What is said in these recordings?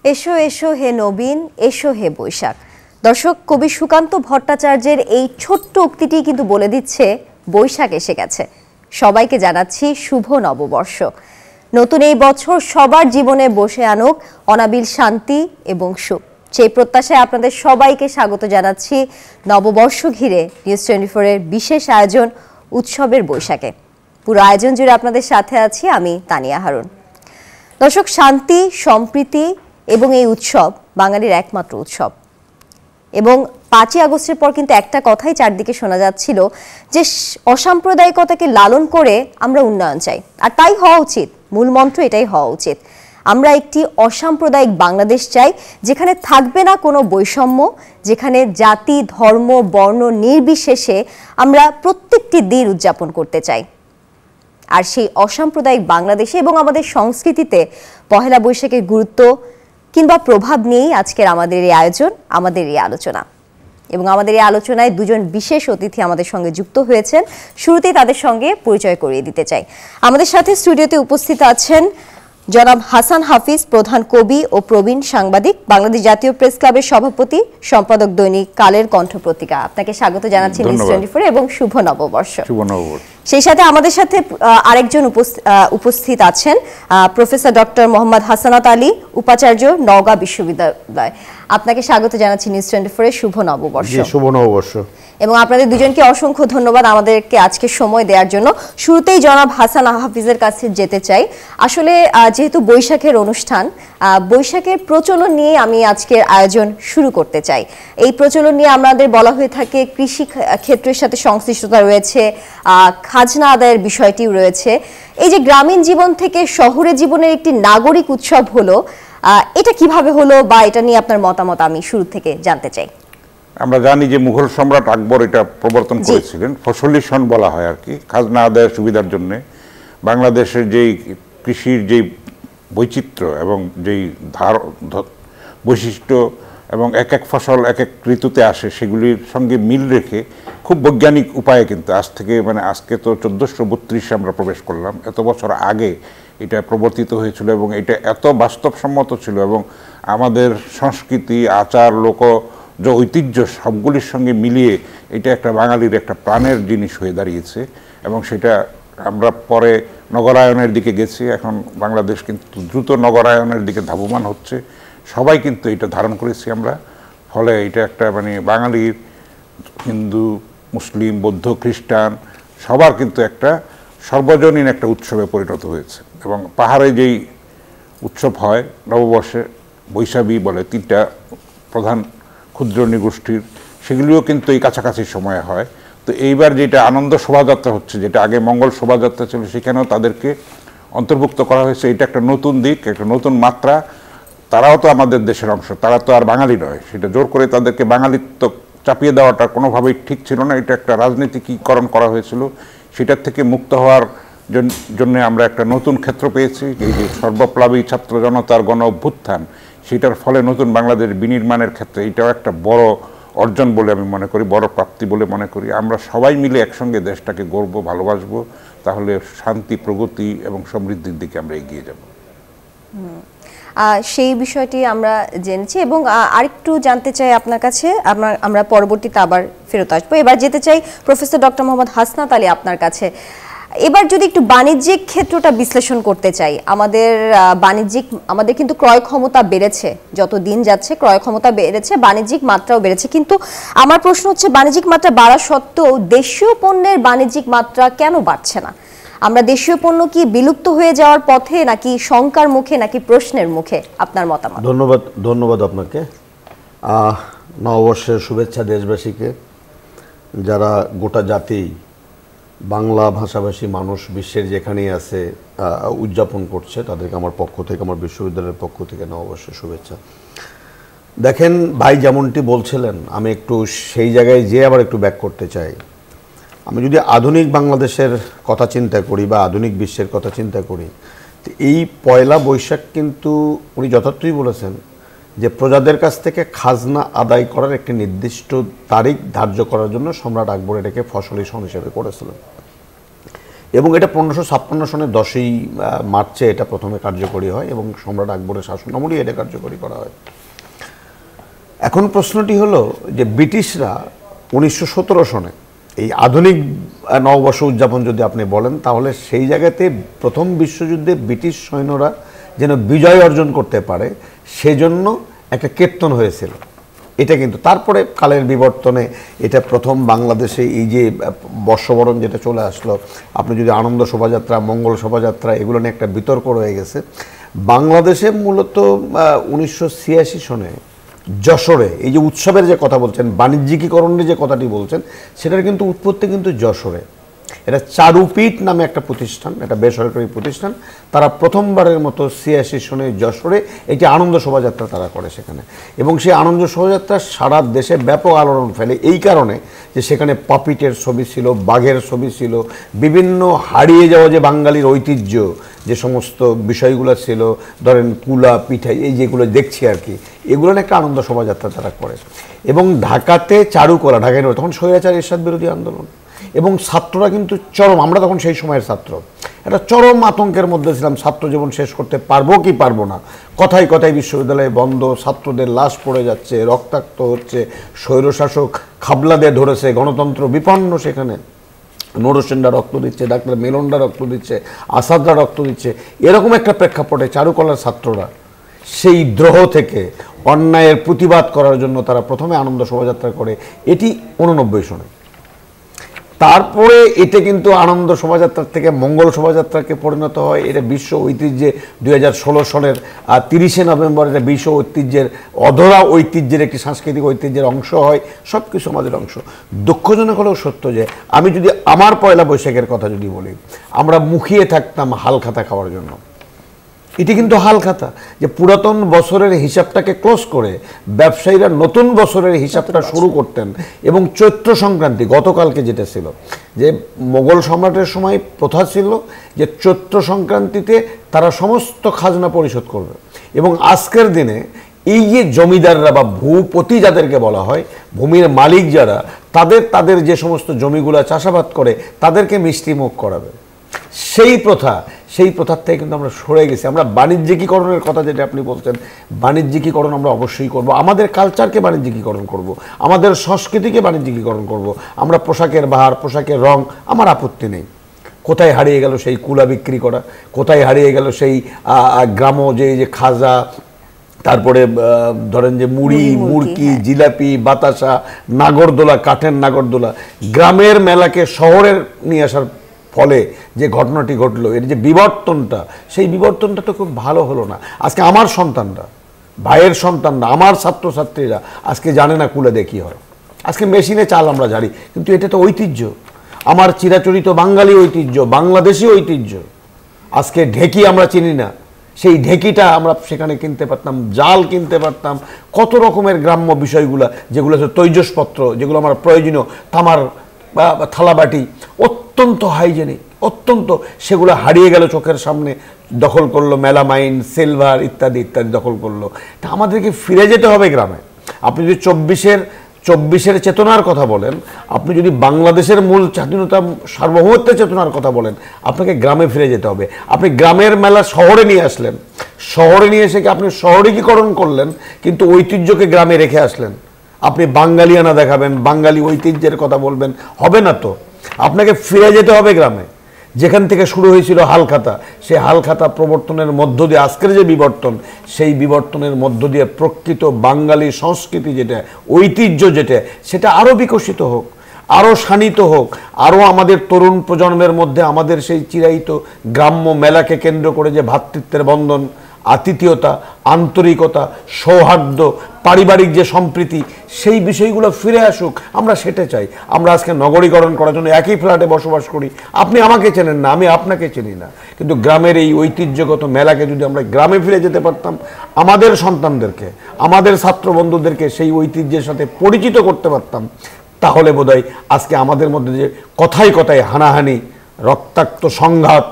এসো এসো হে নবীন, এসো হে বৈশাখ। দর্শক, কবি সুকান্ত ভট্টাচার্যের এই ছোট্ট উক্তিটি কিন্তু বলে দিচ্ছে বৈশাখ এসে গেছে। সবাইকে জানাচ্ছি শুভ নববর্ষ। নতুন এই বছর সবার জীবনে বসে আনুক অনাবিল শান্তি এবং সুখ। সেই প্রত্যাশায় আপনাদের সবাইকে স্বাগত জানাচ্ছি নববর্ষ ঘিরে নিউজ 24 এর বিশেষ আয়োজন উৎসবের বৈশাখে। পুরো আয়োজন জুড়ে আপনাদের সাথে আছি আমি তানিয়া হারুন। দর্শক, শান্তি, সম্প্রীতি এবং এই উৎসব বাঙালির একমাত্র উৎসব। এবং 5ই আগস্টের পর কিন্তু একটা কথাই চারদিকে শোনা যাচ্ছিল যে অসাম্প্রদায়িকতাকে লালন করে আমরা উন্নয়ন চাই, আর তাই হওয়া উচিত। মূল মন্ত্র এটাই হওয়া উচিত। আমরা একটি অসাম্প্রদায়িক বাংলাদেশ চাই, যেখানে থাকবে না কোনো বৈষম্য, যেখানে জাতি, ধর্ম, বর্ণ নির্বিশেষে আমরা প্রত্যেকটি দিন উদযাপন করতে চাই। আর সেই অসাম্প্রদায়িক বাংলাদেশে এবং আমাদের সংস্কৃতিতে পহেলা বৈশাখের গুরুত্ব কিংবা প্রভাব নিয়েই আজকের আমাদের এই আয়োজন, আমাদের এই আলোচনা। এবং আমাদের এই আলোচনায় দুজন বিশেষ অতিথি আমাদের সঙ্গে যুক্ত হয়েছেন। শুরুতেই তাদের সঙ্গে পরিচয় করিয়ে দিতে চাই। আমাদের সাথে স্টুডিওতে উপস্থিত আছেন জনাব হাসান হাফিজ, প্রধান কবি ও প্রবীণ সাংবাদিক, বাংলাদেশ জাতীয় প্রেস ক্লাবের সভাপতি, সম্পাদক দৈনিক কালের কণ্ঠ পত্রিকা। আপনাকে স্বাগত জানাচ্ছি নিউজ 24 এবং শুভ নববর্ষ। শুভ নববর্ষ। সেই সাথে আমাদের সাথে আরেকজন উপস্থিত আছেন প্রফেসর ডক্টর মোহাম্মদ হাসানাত আলী, উপাচার্য, নওগাঁ বিশ্ববিদ্যালয়। আপনাকে স্বাগত জানাচ্ছি নিউজ 24 এর শুভ নববর্ষ। শুভ নববর্ষ। এবং আপনাদের দুজনকে অসংখ্য ধন্যবাদ আমাদেরকে আজকে সময় দেওয়ার জন্য। শুরুতেই জনাব হাসান হাফিজের কাছে যেতে চাই। আসলে যেহেতু বৈশাখের অনুষ্ঠান, বৈশাখের প্রচলন নিয়ে আমি আজকের আয়োজন শুরু করতে চাই। এই প্রচলন নিয়ে আমাদের বলা হয়ে থাকে কৃষি ক্ষেত্রের সাথে সংশ্লিষ্টতা রয়েছে, খাজনা আদায়ের বিষয়টিও রয়েছে। এই যে গ্রামীণ জীবন থেকে শহুরে জীবনের একটি নাগরিক উৎসব হলো, এটা কিভাবে হলো বা এটা নিয়ে আপনার মতামত আমি শুরু থেকে জানতে চাই। আমরা জানি যে মুঘল সম্রাট আকবর এটা প্রবর্তন করেছিলেন, ফসলি সন বলা হয় আর কি, খাজনা আদায়ের সুবিধার জন্য। বাংলাদেশের যেই কৃষির যেই বৈচিত্র্য এবং যেই বৈশিষ্ট্য এবং এক এক ফসল এক এক ঋতুতে আসে, সেগুলির সঙ্গে মিল রেখে খুব বৈজ্ঞানিক উপায়ে কিন্তু আজ থেকে আজকে তো 1432 আমরা প্রবেশ করলাম, এত বছর আগে এটা প্রবর্তিত হয়েছিল এবং এটা এত বাস্তবসম্মত ছিল এবং আমাদের সংস্কৃতি, আচার, যে ঐতিহ্য সবগুলির সঙ্গে মিলিয়ে এটা একটা বাঙালির একটা প্রাণের জিনিস হয়ে দাঁড়িয়েছে। এবং সেটা আমরা পরে নগরায়নের দিকে গেছি, এখন বাংলাদেশ কিন্তু দ্রুত নগরায়নের দিকে ধাবমান হচ্ছে। সবাই কিন্তু এটা ধারণ করেছি আমরা। ফলে এটা একটা বাঙালির, হিন্দু, মুসলিম, বৌদ্ধ, খ্রিস্টান সবার কিন্তু একটা সর্বজনীন একটা উৎসবে পরিণত হয়েছে। এবং পাহাড়ে যেই উৎসব হয় নববর্ষে, বৈশাখী বলে 3টা প্রধান ক্ষুদ্র নৃগোষ্ঠীর, সেগুলিও কিন্তু এই কাছাকাছি সময়ে হয়। তো এইবার যেটা আনন্দ শোভাযাত্রা হচ্ছে, যেটা আগে মঙ্গল শোভাযাত্রা ছিল, সেখানেও তাদেরকে অন্তর্ভুক্ত করা হয়েছে। এটা একটা নতুন দিক, একটা নতুন মাত্রা। তারাও তো আমাদের দেশের অংশ, তারা তো আর বাঙালি নয়। সেটা জোর করে তাদেরকে বাঙালিত্ব চাপিয়ে দেওয়াটা কোনোভাবেই ঠিক ছিল না। এটা একটা রাজনীতিকীকরণ করা হয়েছিল। সেটার থেকে মুক্ত হওয়ার জন্য আমরা একটা নতুন ক্ষেত্র পেয়েছি। এই যে সর্বপ্লাবী ছাত্র জনতার গণ অভ্যুত্থান, সেটার ফলে নতুন বাংলাদেশ বিনির্মাণের ক্ষেত্রে এটাও একটা বড় অর্জন বলে আমি মনে করি, বড় প্রাপ্তি বলে মনে করি। আমরা সবাই মিলে একসঙ্গে দেশটাকে গড়বো, ভালোবাসবো, তাহলে শান্তি, প্রগতি এবং সমৃদ্ধির দিকে আমরা এগিয়ে যাব। সেই বিষয়টি আমরা জেনেছি এবং আরেকটু জানতে চাই আপনার কাছে। আমরা পরবর্তীতে আবার ফেরত আসবো। এবার যেতে চাই প্রফেসর ডক্টর মোহাম্মদ হাসনাত আলী আপনার কাছে। এবার যদি একটু বাণিজ্যিক ক্ষেত্রটা বিশ্লেষণ করতে চাই, আমাদের কিন্তু ক্রয় ক্ষমতা বেড়েছে, যত দিন যাচ্ছে ক্রয় ক্ষমতা বেড়েছে, বাণিজ্যিক মাত্রাও বেড়েছে। কিন্তু আমার প্রশ্ন হচ্ছে, বাণিজ্যিক মাত্রা বাড়া সত্ত্বেও দেশীয় পণ্যের বাণিজ্যিক মাত্রা কেন বাড়ছে না? আমরা দেশীয় পণ্য কি বিলুপ্ত হয়ে যাওয়ার পথে, নাকি শঙ্কার মুখে, নাকি প্রশ্নের মুখে? আপনার মতামত। ধন্যবাদ আপনাকে। নববর্ষের শুভেচ্ছা দেশবাসীকে। যারা গোটা জাতি, বাংলা ভাষাভাষী মানুষ বিশ্বের যেখানেই আছে উদযাপন করছে, তাদেরকে আমার পক্ষ থেকে, আমার বিশ্ববিদ্যালয়ের পক্ষ থেকে নববর্ষের শুভেচ্ছা। দেখেন ভাই যেমনটি বলছিলেন, আমি একটু সেই জায়গায় যেয়ে আবার একটু ব্যাক করতে চাই। আমি যদি আধুনিক বাংলাদেশের কথা চিন্তা করি বা আধুনিক বিশ্বের কথা চিন্তা করি, তো এই পয়লা বৈশাখ কিন্তু উনি যথার্থই বলেছেন যে প্রজাদের কাছ থেকে খাজনা আদায় করার একটি নির্দিষ্ট তারিখ ধার্য করার জন্য সম্রাট আকবর এটাকে ফসলি সন হিসেবে করেছিলেন। এবং এটা 1556 সনের 10ই মার্চে এটা প্রথমে কার্যকরী হয় এবং সম্রাট আকবরের শাসনামলেই এটা কার্যকরী করা হয়। এখন প্রশ্নটি হলো যে ব্রিটিশরা 1917 সনে এই আধুনিক নববর্ষ উদযাপন যদি আপনি বলেন, তাহলে সেই জায়গাতে প্রথম বিশ্বযুদ্ধে ব্রিটিশ সৈন্যরা যেন বিজয় অর্জন করতে পারে সেজন্য একটা কীর্তন হয়েছিল। এটা কিন্তু তারপরে কালের বিবর্তনে এটা প্রথম বাংলাদেশে এই যে বর্ষবরণ যেটা চলে আসলো, আপনি যদি আনন্দ শোভাযাত্রা, মঙ্গল শোভাযাত্রা, এগুলো নিয়ে একটা বিতর্ক রয়ে গেছে। বাংলাদেশে মূলত 1986 সনে যশোরে এই যে উৎসবের যে কথা বলছেন, বাণিজ্যিকীকরণের যে কথাটি বলছেন, সেটার কিন্তু উৎপত্তি কিন্তু যশোরে। এটা চারুপীঠ নামে একটা প্রতিষ্ঠান, একটা বেসরকারি প্রতিষ্ঠান, তারা প্রথমবারের মতো 86 সনে যশোরে একটি আনন্দ শোভাযাত্রা তারা করে সেখানে। এবং সেই আনন্দ শোভাযাত্রা সারা দেশে ব্যাপক আলোড়ন ফেলে এই কারণে যে সেখানে পাপিটের ছবি ছিল, বাঘের ছবি ছিল, বিভিন্ন হারিয়ে যাওয়া যে বাঙালির ঐতিহ্য যে সমস্ত বিষয়গুলো ছিল, ধরেন কুলা পিঠাই, এই যেগুলো দেখছি আর কি, এগুলো একটা আনন্দ শোভাযাত্রা তারা করে। এবং ঢাকাতে চারুকলা, ঢাকায় তখন স্বৈরাচার এরশাদ বিরোধী আন্দোলন, এবং ছাত্ররা কিন্তু চরম, আমরা তখন সেই সময়ের ছাত্র, একটা চরম আতঙ্কের মধ্যে ছিলাম, ছাত্র জীবন শেষ করতে পারবো কি পারবো না। কথায় কথায় বিশ্ববিদ্যালয়ে বন্ধ, ছাত্রদের লাশ পড়ে যাচ্ছে, রক্তাক্ত হচ্ছে, স্বৈরশাসক খাবলা দিয়ে ধরেছে, গণতন্ত্র বিপন্ন, সেখানে নরসেনরা রক্ত দিচ্ছে, ডাক্তার মেলনরা রক্ত দিচ্ছে, আসাদরা রক্ত দিচ্ছে। এরকম একটা প্রেক্ষাপটে চারুকলার ছাত্ররা সেই দ্রোহ থেকে অন্যায়ের প্রতিবাদ করার জন্য তারা প্রথমে আনন্দ শোভাযাত্রা করে, এটি 89 সনে। তারপরে এটা কিন্তু আনন্দ শোভাযাত্রার থেকে মঙ্গল শোভাযাত্রাকে পরিণত হয়। এটা বিশ্ব ঐতিহ্যে 2016 সনের 30শে নভেম্বর এটা বিশ্ব ঐতিহ্যের, অধরা ঐতিহ্যের একটি সাংস্কৃতিক ঐতিহ্যের অংশ হয়। সব কিছু আমাদের অংশ। দুঃখজনক হলেও সত্য যে আমি যদি আমার পয়লা বৈশাখের কথা যদি বলি, আমরা মুখিয়ে থাকতাম হালখাতা খাওয়ার জন্য। এটি কিন্তু হালখাতা, যে পুরাতন বছরের হিসাবটাকে ক্লোজ করে ব্যবসায়ীরা নতুন বছরের হিসাবটা শুরু করতেন। এবং চৈত্র সংক্রান্তি, গতকালকে যেটা ছিল, যে মোগল সম্রাটের সময় প্রথা ছিল যে চৈত্র সংক্রান্তিতে তারা সমস্ত খাজনা পরিশোধ করবে। এবং আজকের দিনে এই যে জমিদাররা বা ভূপতি যাদেরকে বলা হয়, ভূমির মালিক যারা, তাদের যে সমস্ত জমিগুলা চাষাবাদ করে তাদেরকে মিষ্টিমুখ করাবে। সেই প্রথার থেকে কিন্তু আমরা সরে গেছি। আমরা বাণিজ্যিকীকরণের কথা যেটা আপনি বলছেন, বাণিজ্যিকীকরণ আমরা অবশ্যই করব। আমাদের কালচারকে বাণিজ্যিকীকরণ করব, আমাদের সংস্কৃতিকে বাণিজ্যিকীকরণ করব। আমরা পোশাকের বাহার, পোশাকের রং, আমার আপত্তি নেই। কোথায় হারিয়ে গেল সেই কুলা বিক্রি করা, কোথায় হারিয়ে গেল সেই গ্রাম যে খাজা, তারপরে ধরেন যে মুড়ি, মুরকি, জিলাপি, বাতাসা, নাগরদোলা, কাঠের নাগরদোলা। গ্রামের মেলাকে শহরের নিয়ে আসার ফলে যে ঘটনাটি ঘটলো, এর যে বিবর্তনটা, সেই বিবর্তনটা তো খুব ভালো হলো না। আজকে আমার সন্তানরা, ভাইয়ের সন্তানরা, আমার ছাত্রছাত্রীরা আজকে জানে না কুলে দিয়ে কী হয়। আজকে মেশিনে চাল আমরা জানি, কিন্তু এটা তো ঐতিহ্য, আমার চিরাচরিত বাঙালি ঐতিহ্য, বাংলাদেশি ঐতিহ্য। আজকে ঢেকি আমরা চিনি না, সেই ঢেকিটা আমরা সেখানে কিনতে পারতাম, জাল কিনতে পারতাম, কত রকমের গ্রাম্য বিষয়গুলো, যেগুলো হচ্ছে তৈজসপত্র, যেগুলো আমার প্রয়োজনীয়, তামার বা থালাবাটি, অত্যন্ত হাইজেনিক, অত্যন্ত, সেগুলো হারিয়ে গেল চোখের সামনে। দখল করলো মেলামাইন, সিলভার ইত্যাদি ইত্যাদি দখল করলো। তা আমাদেরকে ফিরে যেতে হবে গ্রামে। আপনি যদি চব্বিশের চেতনার কথা বলেন, আপনি যদি বাংলাদেশের মূল স্বাধীনতা সার্বভৌমত্বের চেতনার কথা বলেন, আপনাকে গ্রামে ফিরে যেতে হবে। আপনি গ্রামের মেলা শহরে নিয়ে আসলেন, শহরে নিয়ে এসে আপনি শহরিকীকরণ করলেন, কিন্তু ঐতিহ্যকে গ্রামে রেখে আসলেন। আপনি বাঙালিয়ানা দেখাবেন, বাঙালি ঐতিহ্যের কথা বলবেন, হবে না তো। আপনাকে ফিরে যেতে হবে গ্রামে, যেখান থেকে শুরু হয়েছিল হালখাতা। সেই হালখাতা প্রবর্তনের মধ্য দিয়ে আজকের যে বিবর্তন, সেই বিবর্তনের মধ্য দিয়ে প্রকৃত বাঙালি সংস্কৃতি যেটা, ঐতিহ্য যেটা, সেটা আরও বিকশিত হোক, আরও শানিত হোক, আরও আমাদের তরুণ প্রজন্মের মধ্যে আমাদের সেই চিরায়িত গ্রাম্য মেলাকে কেন্দ্র করে যে ভ্রাতৃত্বের বন্ধন, আতিথেয়তা, আন্তরিকতা, সৌহার্দ্য, পারিবারিক যে সম্প্রীতি, সেই বিষয়গুলো ফিরে আসুক। আমরা সেটা চাই। আমরা আজকে নগরীকরণ করার জন্য একই ফ্ল্যাটে বসবাস করি, আপনি আমাকে চেনেন না, আমি আপনাকে চিনি না, কিন্তু গ্রামের এই ঐতিহ্যগত মেলাকে যদি আমরা গ্রামে ফিরে যেতে পারতাম, আমাদের সন্তানদেরকে, আমাদের ছাত্র বন্ধুদেরকে সেই ঐতিহ্যের সাথে পরিচিত করতে পারতাম, তাহলে বোধহয় আজকে আমাদের মধ্যে যে কথায় কথায় হানাহানি, রক্তাক্ত সংঘাত,